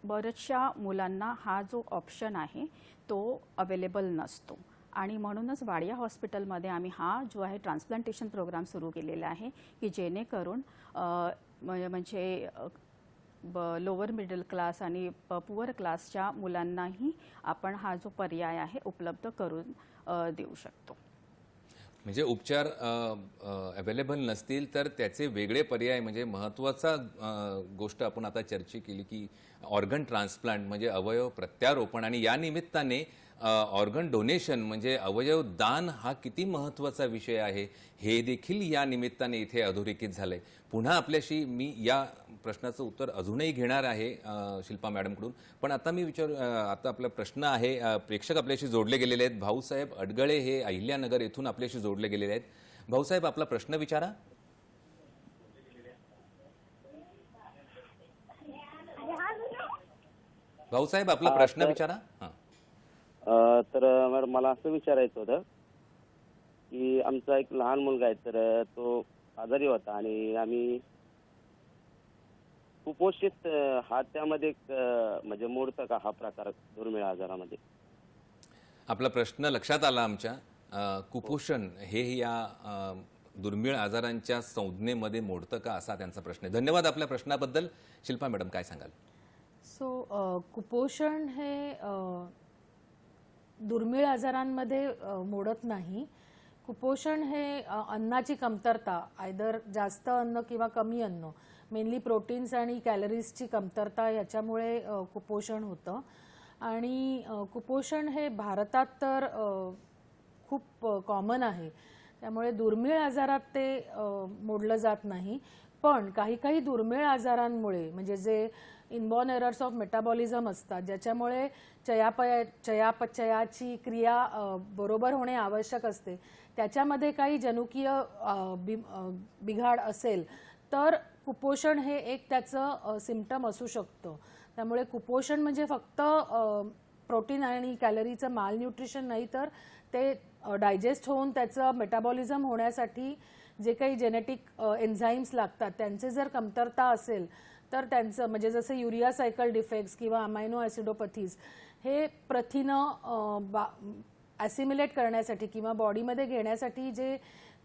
बऱ्याचशा मुलांना हा जो ऑप्शन आहे तो अवेलेबल नसतो आणि म्हणूनच वाडिया हॉस्पिटलमध्ये आम्ही हा जो आहे ट्रान्सप्लांटेशन प्रोग्राम सुरू केलेला आहे की जेणेकरून म्हणजे लोअर मिडल क्लास आणि पुअर क्लासच्या मुलांनाही आपण हा जो पर्याय आहे उपलब्ध करून देऊ शकतो. म्हणजे उपचार अवेलेबल नसतील तर त्याचे वेगळे पर्याय, म्हणजे महत्त्वाचा गोष्ट आपण आता चर्चा केली की ऑर्गन ट्रान्सप्लांट म्हणजे अवयव प्रत्यारोपण, आणि या निमित्ताने ऑर्गन डोनेशन म्हणजे अवयव दान हा किती महत्त्वाचा विषय आहे हे देखील या निमित्ताने इथे अधोरेखित झालंय. पुन्हा आपल्याशी मी या प्रश्नाचं उत्तर अजूनही घेणार आहे शिल्पा मॅडमकडून, पण आता मी आता आपला प्रश्न आहे, प्रेक्षक आपल्याशी जोडले गेलेले आहेत. भाऊसाहेब अडगळे हे अहिल्यानगर येथून आपल्याशी जोडले गेलेले आहेत. भाऊसाहेब, आपला प्रश्न विचारा. भाऊसाहेब, आपला प्रश्न विचारा. हां. तर मॅडम मला असं विचारायचं होतं की आमचा एक लहान मुलगा आहे, तर तो आजारी होता आणि आम्ही कुपोषित हा त्यामध्ये म्हणजे मोडतं का हा प्रकार दुर्मिळ आजारामध्ये? आपला प्रश्न लक्षात आला आमच्या. कुपोषण हे या दुर्मिळ आजारांच्या संज्ञेमध्ये मोडतं का, असा त्यांचा प्रश्न आहे. धन्यवाद आपल्या प्रश्नाबद्दल. शिल्पा मॅडम, काय सांगाल? कुपोषण हे दुर्मिळ आजारांमध्ये मोडत नाही. कुपोषण हे अन्नाची कमतरता, आयदर जास्त अन्न किंवा कमी अन्न, मेनली प्रोटीन्स आणि कॅलरीजची कमतरता, याच्यामुळे कुपोषण होतं. आणि कुपोषण हे भारतात तर खूप कॉमन आहे, त्यामुळे दुर्मिळ आजारात ते मोडलं जात नाही. पण काही काही दुर्मिळ आजारांमुळे, म्हणजे जे इनबॉर्न एरर्स ऑफ मेटाबॉलिझम असतात, ज्याच्यामुळे चयापचयाची क्रिया बरोबर होणे आवश्यक असते, त्याच्यामध्ये काही जनुकीय बिघाड असेल तर कुपोषण हे एक त्याचं सिम्पटम असू शकतं. त्यामुळे कुपोषण म्हणजे फक्त प्रोटीन आणि कॅलरीचं माल न्यूट्रिशन नाही, तर ते डायजेस्ट होऊन त्याचं मेटाबॉलिझम होण्यासाठी जे काही जेनेटिक एन्झाईम्स लागतात त्यांचे जर कमतरता असेल तर त्यांचं, म्हणजे जसं युरिया सायकल डिफेक्ट्स किंवा अमायनो ॲसिडोपॅथीज, हे प्रथिनं ॲसिमिलेट करण्यासाठी किंवा बॉडीमध्ये घेण्यासाठी जे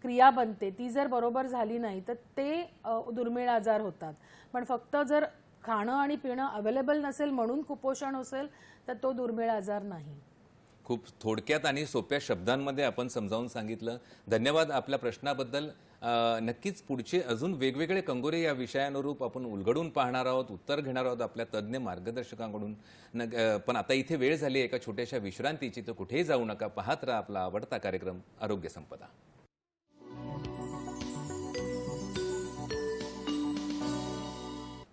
क्रिया बनते ती जर बरोबर झाली नाही तर ते दुर्मिळ आजार होतात. पण फक्त जर खाणं आणि पिणं अवेलेबल नसेल म्हणून कुपोषण असेल तर तो दुर्मिळ आजार नाही. खूप थोडक्यात आणि सोप्या शब्दांमध्ये आपण समजावून सांगितलं. धन्यवाद आपल्या प्रश्नाबद्दल. नक्कीच पुढचे अजून वेगवेगळे कंगोरे या विषयानुरूप आपण उलगडून पाहणार आहोत, उत्तर घेणार आहोत आपल्या तज्ज्ञ मार्गदर्शकांकडून. पण आता इथे वेळ झाली एका छोट्याशा विश्रांतीची, तर कुठेही जाऊ नका, पाहत राहा आपला आवडता कार्यक्रम आरोग्य संपदा.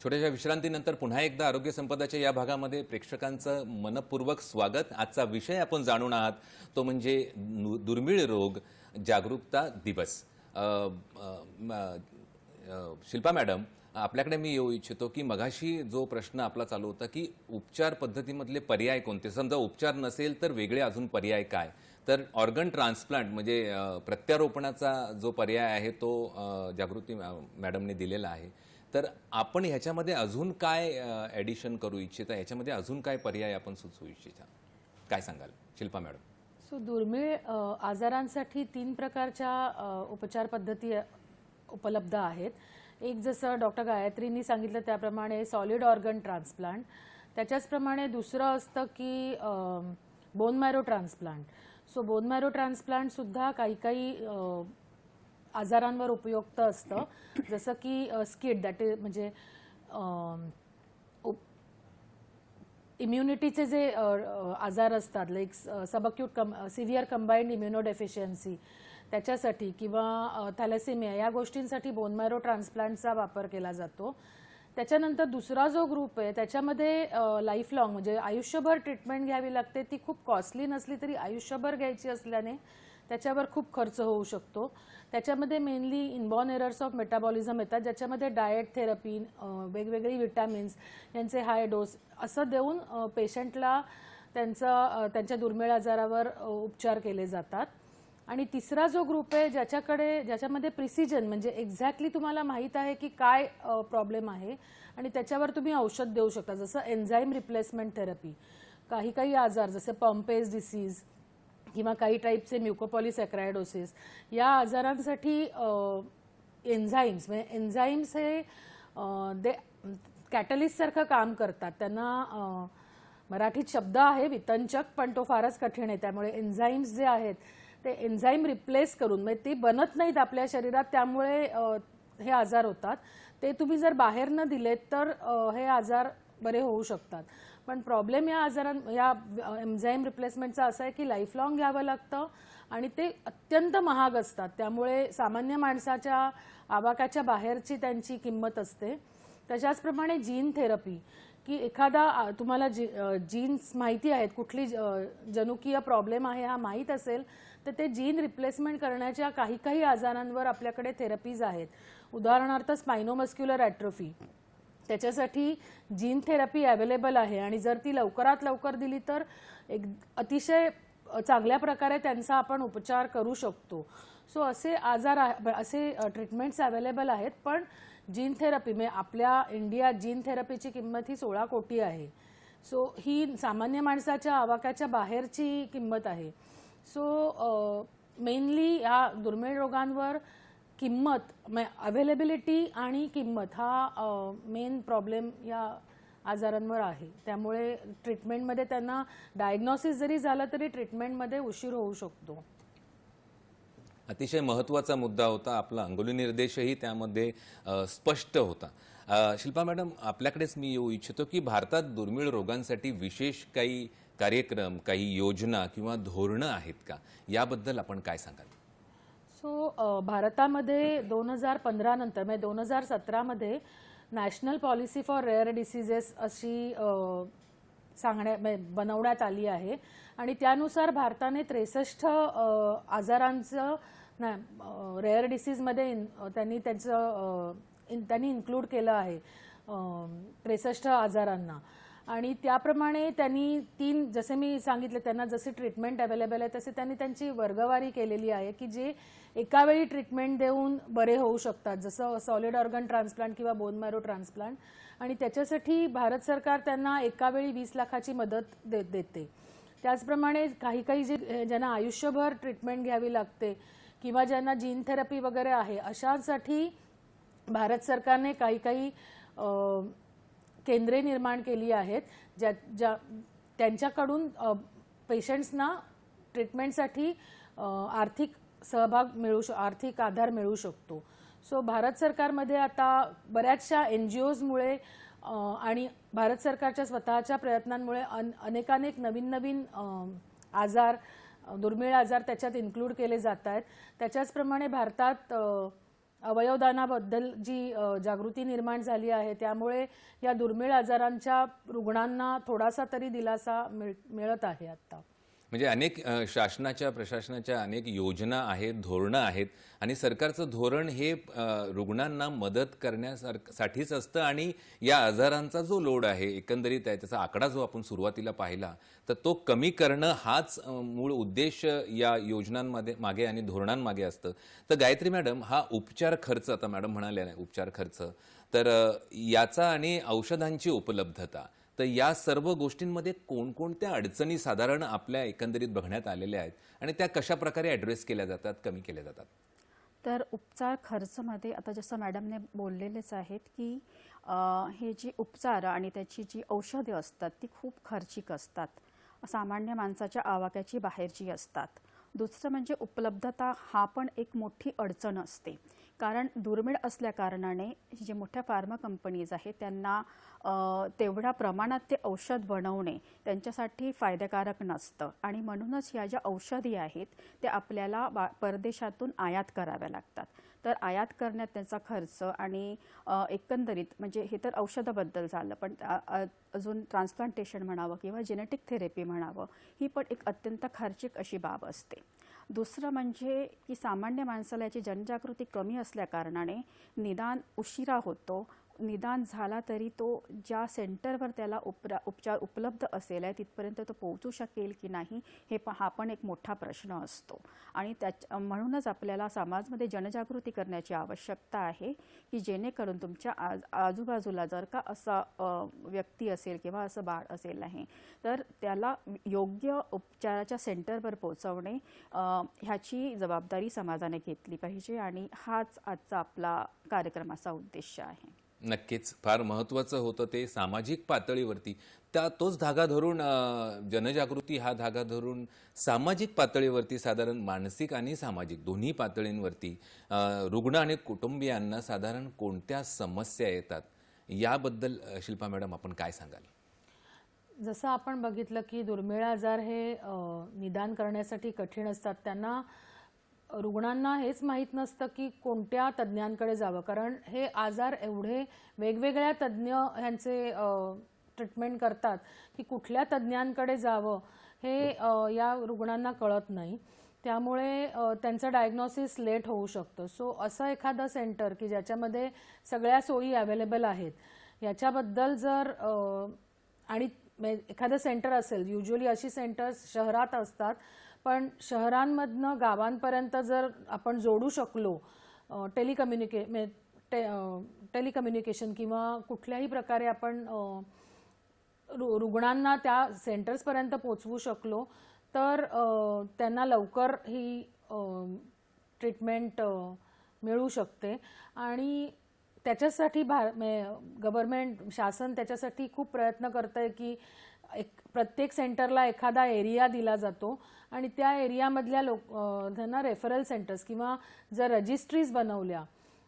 छोट्याशा विश्रांतीनंतर पुन्हा एकदा आरोग्य संपदाच्या या भागामध्ये प्रेक्षकांचं मनपूर्वक स्वागत. आजचा विषय आपण जाणून आहात तो म्हणजे दुर्मिळ रोग जागरूकता दिवस. शिल्पा मॅडम, आपल्याकडे मी येऊ इच्छितो की मगाशी जो प्रश्न आपला चालू होता की उपचार पद्धतीमधले पर्याय कोणते, समजा उपचार नसेल तर वेगळे अजून पर्याय काय, तर ऑर्गन ट्रान्सप्लांट म्हणजे प्रत्यारोपणाचा जो पर्याय आहे तो जागृती मॅडमने दिलेला आहे. तर आपण ह्याच्यामध्ये अजून काय ॲडिशन करू इच्छिता, ह्याच्यामध्ये अजून काय पर्याय आपण सुचवू इच्छिता, काय सांगाल शिल्पा मॅडम? दुर्मिळ आजारांसाठी 3 प्रकारच्या उपचार पद्धती उपलब्ध आहेत. एक, जसं डॉक्टर गायत्रींनी सांगितलं त्याप्रमाणे सॉलिड ऑर्गन ट्रान्सप्लांट. त्याच्याचप्रमाणे दुसरं असतं की bone marrow transplant. Bone marrow ट्रान्सप्लांटसुद्धा काही काही आजारांवर उपयुक्त असतं, जसं की स्किड, दॅट इज म्हणजे इम्युनिटीचे जे आजार असतात, like subacute severe combined immunodeficiency, त्याच्यासाठी किंवा थॅलेसेमिया या गोष्टींसाठी बोन मॅरो ट्रान्सप्लांटचा वापर केला जातो. त्याच्यानंतर दुसरा जो ग्रुप आहे त्याच्यामध्ये लाईफ लॉंग म्हणजे आयुष्यभर ट्रीटमेंट घ्यावी लागते. ती खूप कॉस्टली नसली तरी आयुष्यभर घ्यायची असल्याने त्याच्यावर खूप खर्च होऊ शकतो. त्याच्यामध्ये mainly inborn errors of metabolism येतात, ज्याच्यामध्ये डाएट थेरपी, वेगवेगळी विटॅमिन्स यांचे हाय डोस असं देऊन पेशंटला त्यांच्या दुर्मिळ आजारावर उपचार केले जातात. आणि तिसरा जो ग्रुप आहे ज्याच्यामध्ये प्रिसिजन म्हणजे एक्झॅक्टली तुम्हाला माहीत आहे की काय प्रॉब्लेम आहे आणि त्याच्यावर तुम्ही औषध देऊ शकता, जसं एन्झाईम रिप्लेसमेंट थेरपी. काही आजार जसे पॉम्पेज डिसीज किंवा काही टाईपचे म्युकोपॉलिसॅक्रॅयडोसिस या आजारांसाठी एन्झाईम्स म्हणजे एन्झाईम्स हे ते कॅटलिस्टसारखं काम करतात. त्यांना मराठीत शब्द आहे वितंचक, पण तो फारच कठीण आहे. त्यामुळे एन्झाईम्स जे आहेत ते एन्झाईम रिप्लेस करून म्हणजे ते बनत नाहीत आपल्या शरीरात, त्यामुळे हे आजार होतात. ते तुम्ही जर बाहेर न दिलेत तर हे आजार बरे होऊ शकतात. पण प्रॉब्लेम या एन्झाईम रिप्लेसमेंटचा असा आहे की लाईफ लॉंग घ्यावं लागतं आणि ते अत्यंत महाग असतात. त्यामुळे सामान्य माणसाच्या आवाक्याच्या बाहेरची त्यांची किंमत असते. त्याच्याचप्रमाणे जीन थेरपी की एखादा तुम्हाला जीन्स माहिती आहेत, कुठली जनुकीय प्रॉब्लेम आहे हा माहीत असेल तर ते जीन रिप्लेसमेंट करण्याच्या काही आजारांवर आपल्याकडे थेरपीज आहेत. उदाहरणार्थ स्पायनोमस्क्युलर ॲट्रोफी, त्याच्यासाठी जीन थेरपी अवेलेबल आहे आणि जर ती लवकरात लवकर दिली तर एक अतिशय चांगल्या प्रकारे त्यांचा आपण उपचार करू शकतो. सो असे असे ट्रीटमेंट्स अवेलेबल आहेत. पण जीन थेरपी म्हणजे आपल्या इंडियात जीन थेरपीची किंमत ही 16 कोटी आहे. सो ही सामान्य माणसाच्या आवाक्याच्या बाहेरची किंमत आहे. सो मेनली ह्या दुर्मिळ रोगांवर किंमत अवेलेबिलिटी आणि किंमत हा मेन प्रॉब्लेम या आजारांवर आहे. त्यामुळे ट्रीटमेंटमध्ये त्यांना डायग्नोसिस जरी झालं तरी ट्रीटमेंटमध्ये उशीर होऊ शकतो. अतिशय महत्त्वाचा मुद्दा होता. आपला अंगुली निर्देशही त्यामध्ये स्पष्ट होता. शिल्पा मॅडम, आपल्याकडेच मी येऊ इच्छितो की भारतात दुर्मिळ रोगांसाठी विशेष काही कार्यक्रम, काही योजना किंवा धोरणं आहेत का? याबद्दल आपण काय सांगाल? सो भारतामध्ये 2015 नंतर म्हणजे 2017 national policy for rare diseases अशी बनवण्यात आली आहे आणि त्यानुसार भारताने 63 आजारांचं रेअर डिसीजमध्ये त्यांनी इन्क्लूड केलं आहे 63 आजारांना. आणि त्याप्रमाणे त्यांनी 3 जसे मी सांगितले त्यांना जसे ट्रीटमेंट अवेलेबल आहे तसे त्यांनी त्यांची वर्गवारी केलेली आहे की जे एकावेळी ट्रीटमेंट देऊन बरे होऊ शकतात, जसं सॉलिड ऑर्गन ट्रान्सप्लांट किंवा बोन मॅरो ट्रान्सप्लांट. आणि त्याच्यासाठी भारत सरकार त्यांना एकावेळी 20 लाखाची मदत देते. त्याचप्रमाणे काही ज्यांना आयुष्यभर ट्रीटमेंट घ्यावी लागते किंवा ज्यांना जीन थेरपी वगैरे आहे अशांसाठी भारत सरकारने काही केंद्रे निर्माण केली आहेत त्यांच्याकडून पेशंट्सना ट्रीटमेंटसाठी आर्थिक आधार मिळू शकतो. सो भारत सरकारमध्ये आता बऱ्याचशा NGOजमुळे आणि भारत सरकारच्या स्वतःच्या प्रयत्नांमुळे अनेकानेक नवीन आजार, दुर्मिळ आजार त्याच्यात इन्क्लूड केले जात आहेत. त्याच्याचप्रमाणे भारतात अवयवदानाबद्दल जी जागृती निर्माण झाली आहे त्यामुळे या दुर्मिळ आजारांच्या रुग्णांना थोडासा तरी दिलासा मिळत आहे आता. म्हणजे अनेक शासनाच्या प्रशासनाच्या अनेक योजना आहेत, धोरणं आहेत आणि सरकारचं धोरण हे रुग्णांना मदत करण्यासाठीच असतं. आणि या आजारांचा जो लोड आहे एकंदरीत आहे त्याचा आकडा जो आपण सुरुवातीला पाहिला तर तो कमी करणं हाच मूळ उद्देश या योजनांमध्ये मागे आणि धोरणांमागे असतं. तर गायत्री मॅडम, हा उपचार खर्च आता मॅडम म्हणाले नाही उपचार खर्च, तर याचा आणि औषधांची उपलब्धता, तर या सर्व गोष्टींमध्ये कोणकोणत्या अडचणी साधारण आपल्या एकंदरीत बघण्यात आलेल्या आहेत आणि त्या कशा प्रकारे ॲड्रेस केल्या जातात, कमी केल्या जातात? तर उपचार खर्चमध्ये आता जसं मॅडमने बोललेलेच आहेत की हे जी उपचार आणि त्याची जी औषधे असतात ती खूप खर्चिक असतात, सामान्य माणसाच्या आवाक्याची बाहेरची असतात. दुसरं म्हणजे उपलब्धता हा पण एक मोठी अडचण असते कारण दुर्मिळ असल्या कारणाने जे मोठ्या फार्मा कंपनीज आहेत त्यांना तेवढ्या प्रमाणात ते औषध बनवणे त्यांच्यासाठी फायदेकारक नसतं आणि म्हणूनच ह्या ज्या औषधी आहेत ते आपल्याला परदेशातून आयात कराव्या लागतात. तर आयात करण्यात त्याचा खर्च आणि एकंदरीत म्हणजे हे तर औषधाबद्दल झालं, पण अजून ट्रान्सप्लांटेशन म्हणावं किंवा जेनेटिक थेरपी म्हणावं, ही पण एक अत्यंत खर्चिक अशी बाब असते. दुसरं म्हणजे की सामान्य माणसाला याची जनजागृती कमी असल्याकारणाने निदान उशिरा होतो. निदान झाला तरी तो ज्या सेंटरवर त्याला उपचार उपलब्ध असेल आहे तिथपर्यंत तो पोहोचू शकेल की नाही हा पण एक मोठा प्रश्न असतो. आणि म्हणूनच आपल्याला समाजामध्ये जनजागृती करण्याची आवश्यकता आहे की जेणेकरून तुमच्या आजूबाजूला जर का असा व्यक्ती असेल किंवा असं बाळ असेल आहे तर त्याला योग्य उपचाराच्या सेंटरवर पोहोचवणे ह्याची जबाबदारी समाजाने घेतली पाहिजे आणि हाच आजचा आपला कार्यक्रमाचा उद्देश आहे. नक्कीच फार महत्त्वाचं होतं ते सामाजिक पातळीवरती तोच धागा धरून जनजागृती हा धागा धरून सामाजिक पातळीवरती साधारण मानसिक आणि सामाजिक दोन्ही पातळींवरती रुग्ण आणि कुटुंबियांना साधारण कोणत्या समस्या येतात याबद्दल शिल्पा मॅडम आपण काय सांगाल? जसं आपण बघितलं की दुर्मिळ आजार हे निदान करण्यासाठी कठीण असतात. त्यांना रुग्णांना हेच माहीत नसतं की कोणत्या तज्ज्ञांकडे जावं, कारण हे आजार एवढे वेगवेगळ्या तज्ज्ञ ह्यांचे ट्रीटमेंट करतात की कुठल्या तज्ज्ञांकडे जावं हे या रुग्णांना कळत नाही. त्यामुळे त्यांचं डायग्नोसिस लेट होऊ शकतं. सो असं एखादं सेंटर की ज्याच्यामध्ये सगळ्या सोयी अवेलेबल आहेत याच्याबद्दल जर आणि एखादं सेंटर असेल, युज्युअली अशी सेंटर्स शहरात असतात, पण शहरांमधनं गावांपर्यंत जर आपण जोडू शकलो टेलिकम्युनिकेशन किंवा कुठल्याही प्रकारे आपण रुग्णांना त्या सेंटर्सपर्यंत पोचवू शकलो तर त्यांना लवकर ही ट्रीटमेंट मिळू शकते. आणि त्याच्यासाठी गव्हर्नमेंट शासन त्याच्यासाठी खूप प्रयत्न करतंय की प्रत्येक सेंटरला एखादा एरिया दिला जातो आणि त्या एरियामधल्या त्यांना रेफरल सेंटर्स किंवा जर रजिस्ट्रीज बनवल्या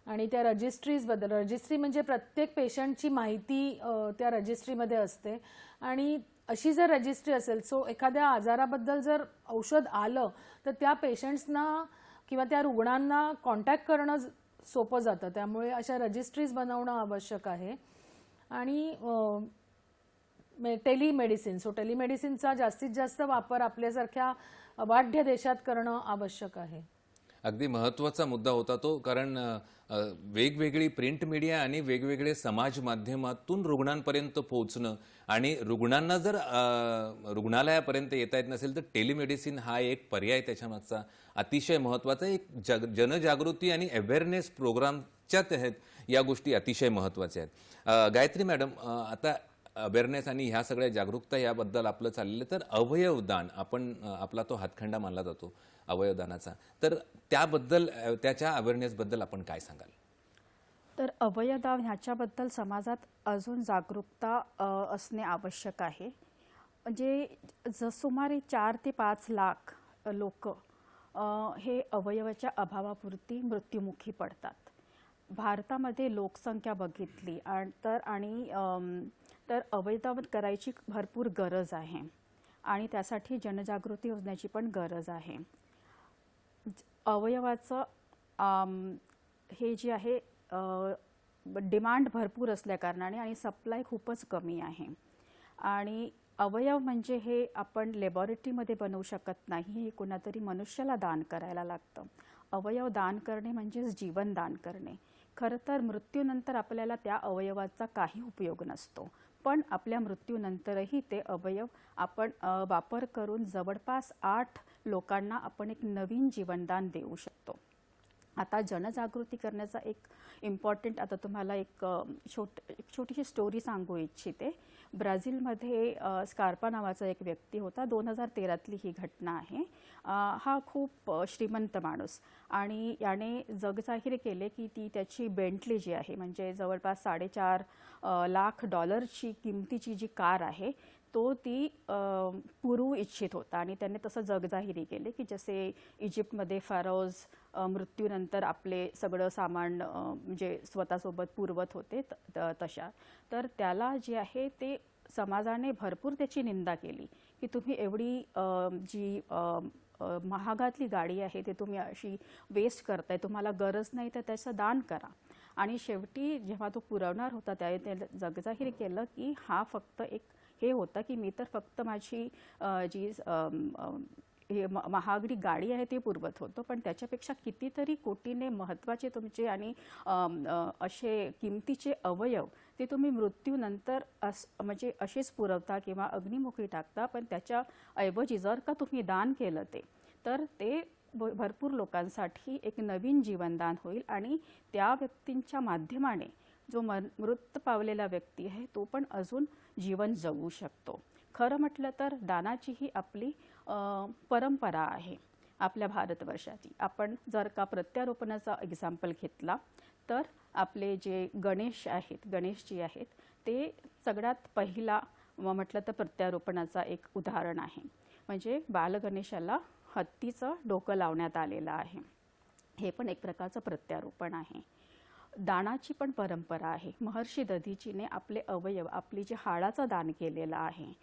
आणि त्या रजिस्ट्री म्हणजे प्रत्येक पेशंटची माहिती त्या रजिस्ट्रीमध्ये असते आणि अशी जर रजिस्ट्री असेल सो एखाद्या आजाराबद्दल जर औषध आलं तर त्या पेशंट्सना किंवा त्या रुग्णांना कॉन्टॅक्ट करणं सोपं जातं. त्यामुळे अशा रजिस्ट्रीज बनवणं आवश्यक आहे. आणि टेलिमेडिसिन, सो टेलिमेडिसिनचा जास्तीत जास्त वापर आपल्यासारख्या अवाढ्य देशात करणं आवश्यक आहे. अगदी महत्त्वाचा मुद्दा होता तो, कारण वेगवेगळी प्रिंट मीडिया आणि वेगवेगळे समाज माध्यमातून रुग्णांपर्यंत पोहोचणं आणि रुग्णांना जर रुग्णालयापर्यंत येता येत नसेल तर टेलिमेडिसिन हा एक पर्याय त्याच्यामागचा अतिशय महत्त्वाचा एक जनजागृती आणि अवेअरनेस प्रोग्रामच्या तहत या गोष्टी अतिशय महत्त्वाच्या आहेत. गायत्री मॅडम, आता अवेअरनेस आणि ह्या सगळ्या जागरूकता याबद्दल आपलं चाललेलं, तर अवयवदान आपला तो हातखंडा मानला जातो अवयवदानाचा, तर त्याबद्दल त्याच्या अवेअरनेसबद्दल आपण काय सांगाल? तर अवयवदान ह्याच्याबद्दल समाजात अजून जागरूकता असणे आवश्यक आहे. म्हणजे सुमारे 4 ते 5 लाख लोक हे अवयवाच्या अभावापुरती मृत्युमुखी पडतात. भारतामध्ये लोकसंख्या बघितली तर अवयवदान करायची भरपूर गरज आहे आणि त्यासाठी जनजागृती होण्याची पण गरज आहे. अवयवाचं हे जे आहे डिमांड भरपूर असल्याकारणाने आणि सप्लाय खूपच कमी आहे. आणि अवयव म्हणजे हे आपण लॅबॉरेटरीमध्ये बनवू शकत नाही, हे कोणातरी मनुष्याला दान करायला लागतं. अवयव दान करणे म्हणजेच जीवन दान करणे. खरं तर मृत्यूनंतर आपल्याला त्या अवयवाचा काही उपयोग नसतो, पण आपल्या मृत्यूनंतरही ते अवयव आपण वापर करून जवळपास 8 लोकांना आपण एक नवीन जीवनदान देऊ शकतो. आता जनजागृती करण्याचा एक इम्पॉर्टंट, आता तुम्हाला एक छोटीशी स्टोरी सांगू इच्छिते. ब्राझीलमध्ये स्कार्पा नावाचा एक व्यक्ती होता. 2013तली ही घटना आहे. हा खूप श्रीमंत माणूस आणि याने जगजाहीर केले की त्याची बेंटली जी आहे म्हणजे जवळपास $4.5 लाख किमतीची जी कार आहे तो ती पुरवू इच्छित होता आणि त्याने तसं जगजाहिरी केले की जसे इजिप्तमध्ये फारोज मृत्यूनंतर आपले सगळं सामान म्हणजे स्वतःसोबत पुरवत होते तशा. तर त्याला जे आहे ते समाजाने भरपूर त्याची निंदा केली की तुम्ही एवढी जी महागातली गाडी आहे ते तुम्ही अशी वेस्ट करताय, तुम्हाला गरज नाही तर त्याचं दान करा. आणि शेवटी जेव्हा तो पुरवणार होता त्यावेळी त्याने जगजाहीर केलं की हा फक्त एक हे होता की मी तर फक्त माझी जी हे महागडी गाडी आहे ती पुरवत होतो, पण त्याच्यापेक्षा कितीतरी कोटीने महत्त्वाचे तुमचे आणि असे किमतीचे अवयव ते तुम्ही मृत्यूनंतर म्हणजे असेच पुरवता किंवा अग्निमुखी टाकता. पण त्याच्या ऐवजी जर का तुम्ही दान केलं तर ते भरपूर लोकांसाठी एक नवीन जीवनदान होईल आणि त्या व्यक्तींच्या माध्यमाने जो मृत पावलेला व्यक्ती आहे तो पण अजून जीवन जगू शकतो. खरं म्हटलं तर दानाची ही आपली परंपरा आहे आपल्या भारतवर्षाची. आपण जर का प्रत्यारोपणाचा एक्झाम्पल घेतला तर आपले जे गणेश आहेत, गणेशजी आहेत, ते सगळ्यात पहिला म्हटलं तर प्रत्यारोपणाचा एक उदाहरण आहे. म्हणजे बालगणेशाला हत्तीचं डोकं लावण्यात आलेलं आहे. हे पण एक प्रकारचं प्रत्यारोपण आहे. दानाची पण परंपरा आहे. महर्षी दधीचीने आपले अवयव, आपली जे हाडाचं दान केलेलं आहे,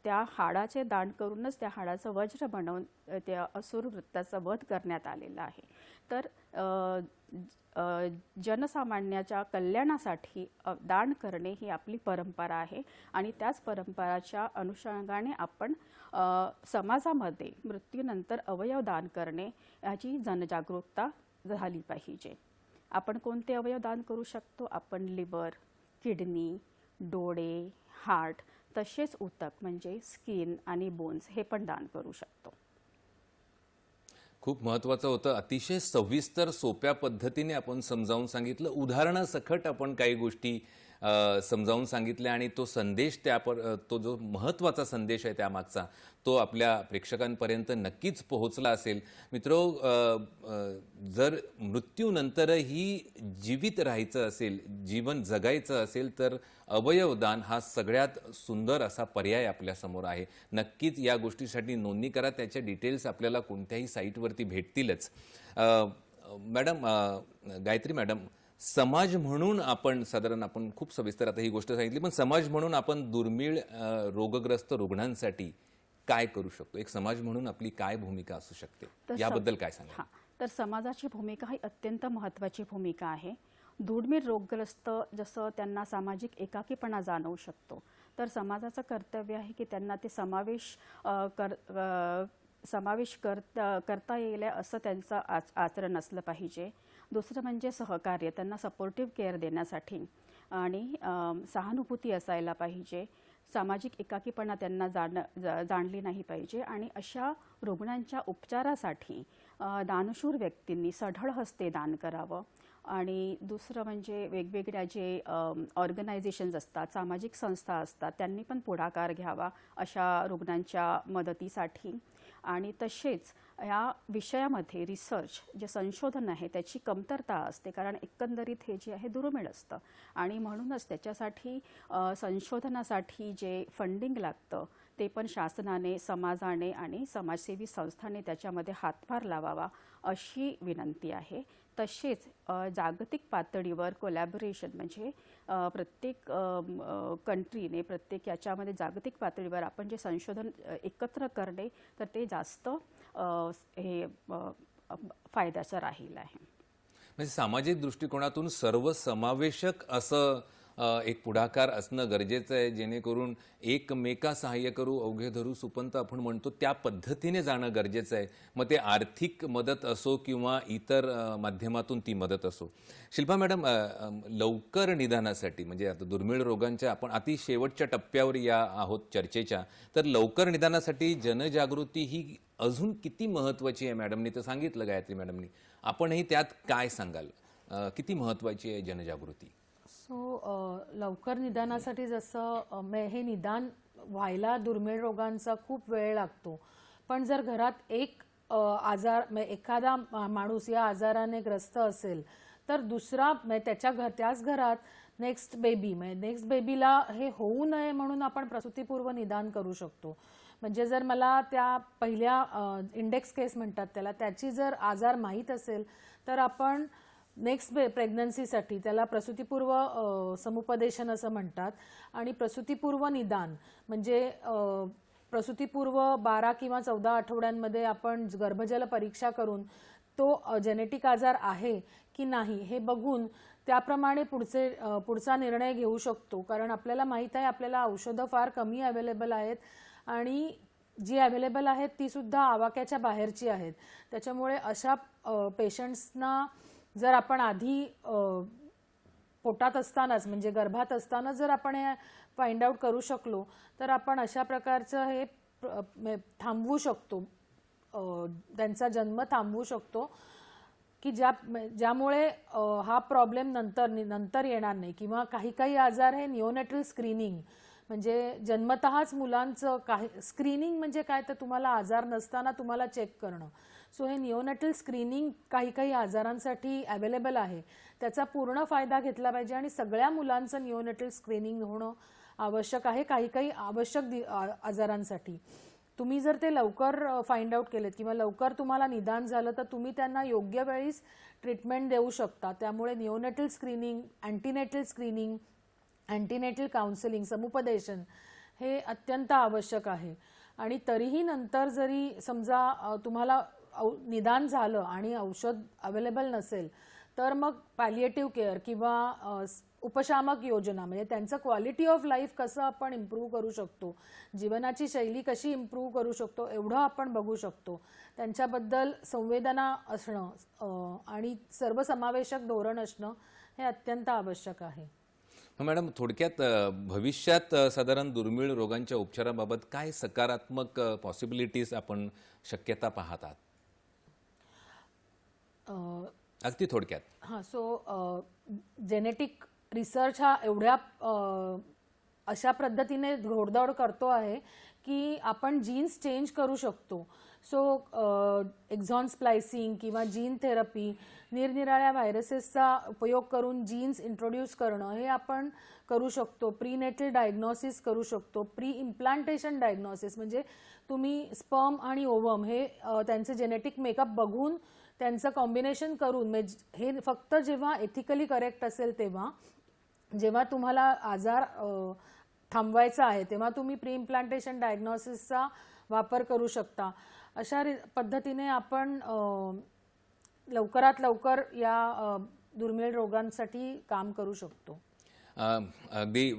त्या हाडाचे दान करूनच त्या हाडाचं वज्र बनवून त्या असुर वृत्ताचा वध करण्यात आलेला आहे. तर जनसामान्याच्या कल्याणासाठी दान करणे ही आपली परंपरा आहे आणि त्याच परंपराच्या अनुषंगाने आपण समाजामध्ये मृत्यूनंतर अवयव दान करणे याची जनजागरूकता झाली पाहिजे. आपण कोणते अवयव दान करू शकतो? आपण लिव्हर, किडनी, डोळे, हार्ट, तसेच उतक म्हणजे स्किन आणि बोन्स हे पण दान करू शकतो. खूप महत्त्वाचं होतं. अतिशय सविस्तर सोप्या पद्धतीने आपण समजावून सांगितलं. उदाहरणासकट आपण काही गोष्टी समजावून सांगितल्या आणि तो संदेश तो जो महत्त्वाचा संदेश आहे त्यामागचा तो आपल्या प्रेक्षकांपर्यंत नक्कीच पोहोचला असेल. मित्रो, जर मृत्यूनंतरही जीवित राहायचं असेल, जीवन जगायचं असेल तर अवयवदान हा सगळ्यात सुंदर असा पर्याय आपल्यासमोर आहे. नक्कीच या गोष्टीसाठी नोंदणी करा. त्याच्या डिटेल्स आपल्याला कोणत्याही साईटवरती भेटतीलच. मॅडम, गायत्री मॅडम, समाज म्हणून आपण साधारण आपण खूप सविस्तर आता ही गोष्ट सांगितली, पण समाज म्हणून आपण दुर्मिळ रोगग्रस्त रुग्णांसाठी काय करू शकतो? एक समाज म्हणून आपली काय भूमिका असू शकते याबद्दल काय सांगा? तर समाजाची भूमिका ही अत्यंत महत्त्वाची भूमिका आहे. दुर्मिळ रोगग्रस्त जसं त्यांना सामाजिक एकाकीपणा जाणवू शकतो, तर समाजाचं कर्तव्य आहे की त्यांना ते समावेश करता येईल असं त्यांचं आचरण असलं पाहिजे. दुसरं म्हणजे सहकार्य, त्यांना सपोर्टिव्ह केअर देण्यासाठी आणि सहानुभूती असायला पाहिजे. सामाजिक एकाकीपणा त्यांना जाणली नाही पाहिजे आणि अशा रुग्णांच्या उपचारासाठी दानशूर व्यक्तींनी सढळ हस्ते दान करावं. आणि दुसरं म्हणजे वेगवेगळ्या जे ऑर्गनायझेशन्स असतात, सामाजिक संस्था असतात, त्यांनी पण पुढाकार घ्यावा अशा रुग्णांच्या मदतीसाठी. आणि तसेच या विषयामध्ये रिसर्च जे संशोधन आहे त्याची कमतरता असते, कारण एकंदरीत हे जे आहे दुर्मिळ असतं आणि म्हणूनच त्याच्यासाठी संशोधनासाठी जे फंडिंग लागतं ते पण शासनाने, समाजाने आणि समाजसेवी संस्थांनी त्याच्यामध्ये हातभार लावावा अशी विनंती आहे. तसेच जागतिक पातळीवर कोलॅबोरेशन म्हणजे प्रत्येक कंट्रीने प्रत्येक याच्यामध्ये जागतिक पातळीवर आपण जे संशोधन एकत्र करणे तर ते जास्त हे फायद्याचं राहील आहे. म्हणजे सामाजिक दृष्टिकोनातून सर्वसमावेशक असं एक पुढाकार असणं गरजेचं आहे, जेणेकरून एकमेका सहाय्य करू अवघे धरू सुपंत आपण म्हणतो त्या पद्धतीने जाणं गरजेचं आहे. मग ते आर्थिक मदत असो किंवा इतर माध्यमातून ती मदत असो. शिल्पा मॅडम, लवकर निदानासाठी म्हणजे आता दुर्मिळ रोगांच्या आपण अति शेवटच्या टप्प्यावर या आहोत चर्चेच्या, तर लवकर निदानासाठी जनजागृती ही अजून किती महत्त्वाची आहे? मॅडमनी तर सांगितलं, गायत्री मॅडमनी, आपणही त्यात काय सांगाल? किती महत्त्वाची आहे जनजागृती? लवकर निदानासाठी जसं हे निदान व्हायला दुर्मिळ रोगांचा खूप वेळ लागतो, पण जर घरात एक एखादा माणूस या आजाराने ग्रस्त असेल तर दुसरा त्याच घरात नेक्स्ट बेबी म्हणजे नेक्स्ट बेबीला हे होऊ नये म्हणून आपण प्रसूतीपूर्व निदान करू शकतो. म्हणजे जर मला त्या पहिल्या इंडेक्स केस म्हणतात त्याला, त्याची जर आजार माहीत असेल तर आपण नेक्स्ट प्रेग्नन्सीसाठी त्याला प्रसूतीपूर्व समुपदेशन असं म्हणतात. आणि प्रसूतीपूर्व निदान म्हणजे प्रसूतीपूर्व 12 किंवा 14 आठवड्यांमध्ये आपण गर्भजल परीक्षा करून तो जेनेटिक आजार आहे की नाही हे बघून त्याप्रमाणे पुढचा निर्णय घेऊ शकतो. कारण आपल्याला माहीत आहे आपल्याला औषधं फार कमी अवेलेबल आहेत आणि जी अवेलेबल आहेत ती सुद्धा आवाक्याच्या बाहेरची आहेत. त्याच्यामुळे अशा पेशंट्सना जर आपण आधी पोटात असतानाच म्हणजे गर्भात असतानाच जर आपण हे फाइंड आउट करू शकलो तर आपण अशा प्रकारचं हे थांबवू शकतो, त्यांचा जन्म थांबवू शकतो की ज्यामुळे हा प्रॉब्लेम नंतर येणार नाही. किंवा काही आजार हे निओनेटल स्क्रीनिंग म्हणजे जन्मतःच मुलांचं काही स्क्रीनिंग म्हणजे काय तर तुम्हाला आजार नसताना तुम्हाला चेक करणं. सो हे निओनेटल स्क्रीनिंग काही आजारांसाठी अवेलेबल आहे, त्याचा पूर्ण फायदा घेतला पाहिजे आणि सगळ्या मुलांचं निओनेटल स्क्रीनिंग होणं आवश्यक आहे. काही आवश्यक आजारांसाठी तुम्ही जर ते लवकर फाइंड आउट केलेत किंवा लवकर तुम्हाला निदान झालं तर तुम्ही त्यांना योग्य वेळीच ट्रीटमेंट देऊ शकता. त्यामुळे neonatal screening, antenatal screening, antenatal counselling, समुपदेशन हे अत्यंत आवश्यक आहे. आणि तरीही नंतर जरी समजा तुम्हाला निदान झालं आणि औषध अवेलेबल नसेल तर मग पॅलिएटिव्ह केअर किंवा उपशामक योजना म्हणजे त्यांचं क्वालिटी ऑफ लाईफ कसं आपण इम्प्रूव्ह करू शकतो, जीवनाची शैली कशी इम्प्रूव्ह करू शकतो एवढं आपण बघू शकतो. त्यांच्याबद्दल संवेदना असणं आणि सर्वसमावेशक धोरण असणं हे अत्यंत आवश्यक आहे. मॅडम, थोडक्यात भविष्यात साधारण दुर्मिळ रोगांच्या उपचाराबाबत काय सकारात्मक पॉसिबिलिटीज आपण शक्यता पाहतात? अगदी थोडक्यात. हां, सो जेनेटिक रिसर्च हा अशा पद्धतीने घोडदौड करतो आहे की आपण जीन्स चेंज करू शकतो. सो एक्झॉन स्प्लायसिंग किंवा जीन थेरपी, निरनिराळ्या व्हायरसेसचा उपयोग करून जीन्स इंट्रोड्यूस करणं हे आपण करू शकतो. प्रीनेटल डायग्नोसिस करू शकतो. प्री इम्प्लांटेशन डायग्नोसिस म्हणजे तुम्ही स्पर्म आणि ओवम हे त्यांचे जेनेटिक मेकअप बघून त्यांचं कॉम्बिनेशन करून हे फक्त जेव्हा एथिकली करेक्ट असेल तेव्हा, जेव्हा तुम्हाला आजार थांबवायचा आहे तेव्हा तुम्ही प्री इम्प्लांटेशन डायग्नोसिसचा वापर करू शकता. अशा पद्धतीने आपण लवकरात लवकर या दुर्मिळ रोगांसाठी काम करू शकतो. अगदी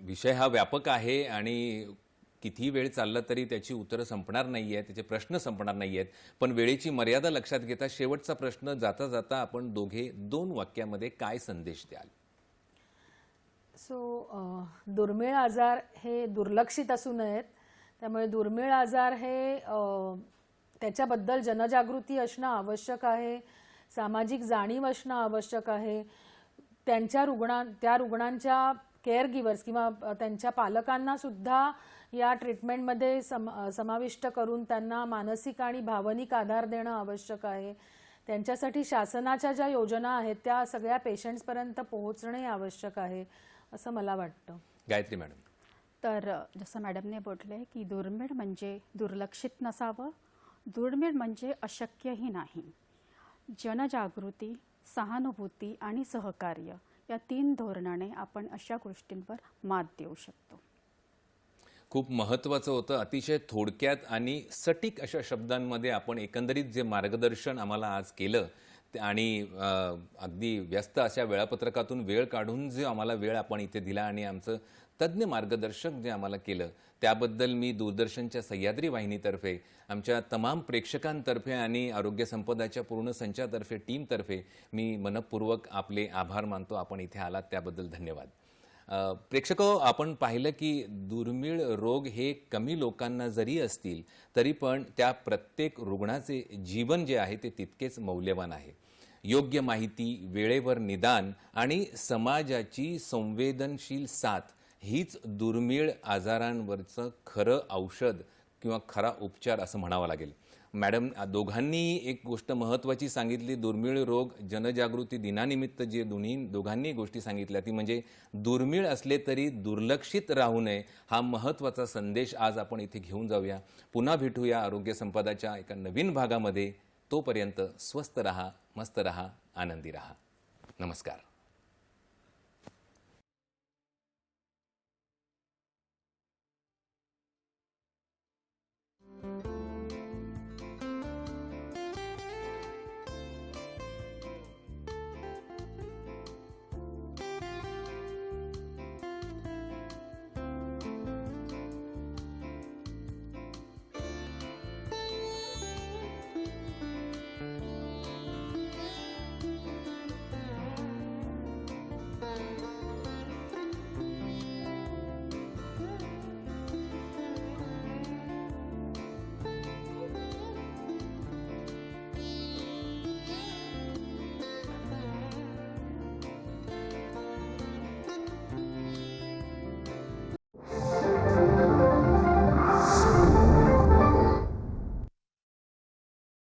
विषय हा व्यापक आहे आणि किती वेळ चालला तरी त्याची उत्तरं संपणार नाही आहेत, त्याचे प्रश्न संपणार नाही आहेत. पण वेळेची मर्यादा लक्षात घेता शेवटचा प्रश्न जाता जाता आपण दोघे 2 वाक्यामध्ये काय संदेश द्याल? सो दुर्मिळ आजार हे दुर्लक्षित असू नयेत. त्यामुळे दुर्मिळ आजार हे त्याच्याबद्दल जनजागृती असणं आवश्यक आहे, सामाजिक जाणीव असणं आवश्यक आहे. त्या रुग्णांच्या केअर गिवर्स किंवा त्यांच्या पालकांना सुद्धा या ट्रीटमेंटमध्ये समाविष्ट करून त्यांना मानसिक आणि भावनिक आधार देणं आवश्यक आहे. त्यांच्यासाठी शासनाच्या ज्या योजना आहेत त्या सगळ्या पेशंट्सपर्यंत पोहोचणे आवश्यक आहे असं मला वाटतं. गायत्री मॅडम. तर जसं मॅडमने बोलले की दुर्मिळ म्हणजे दुर्लक्षित नसावं, दुर्मिळ म्हणजे अशक्यही नाही. जनजागृती, सहानुभूती आणि सहकार्य या 3 धोरणाने आपण अशा गोष्टींवर मात देऊ शकतो. खूप महत्त्वाचं होतं. अतिशय थोडक्यात आणि सटीक अशा शब्दांमध्ये आपण एकंदरीत जे मार्गदर्शन आम्हाला आज केलं आणि अगदी व्यस्त अशा वेळापत्रकातून वेळ काढून जे आम्हाला वेळ आपण इथे दिला आणि आमचं तज्ज्ञ मार्गदर्शक जे आम्हाला केलं त्याबद्दल मी दूरदर्शनच्या सह्याद्री वाहिनीतर्फे, आमच्या तमाम प्रेक्षकांतर्फे आणि आरोग्य संपदाच्या पूर्ण संचातर्फे, टीमतर्फे मी मनपूर्वक आपले आभार मानतो. आपण इथे आलात त्याबद्दल धन्यवाद. प्रेक्षको, आपण पाहिलं की दुर्मिळ रोग हे कमी लोकांना जरी असतील तरी पण त्या प्रत्येक रुग्णाचे जीवन जे आहे ते तितकेच मौल्यवान आहे. योग्य माहिती, वेळेवर निदान आणि समाजाची संवेदनशील साथ हीच दुर्मिळ आजारांवरचं खरं औषध किंवा खरा उपचार असं म्हणावं लागेल. मॅडम, दोघांनी एक गोष्ट महत्त्वाची सांगितली. दुर्मिळ रोग जनजागृती दिनानिमित्त जे दोघांनी गोष्टी सांगितल्या ती म्हणजे दुर्मिळ असले तरी दुर्लक्षित राहू नये, हा महत्त्वाचा संदेश आज आपण इथे घेऊन जाऊया. पुन्हा भेटूया आरोग्य संपदाच्या एका नवीन भागामध्ये. तोपर्यंत स्वस्थ रहा, मस्त रहा, आनंदी रहा. नमस्कार.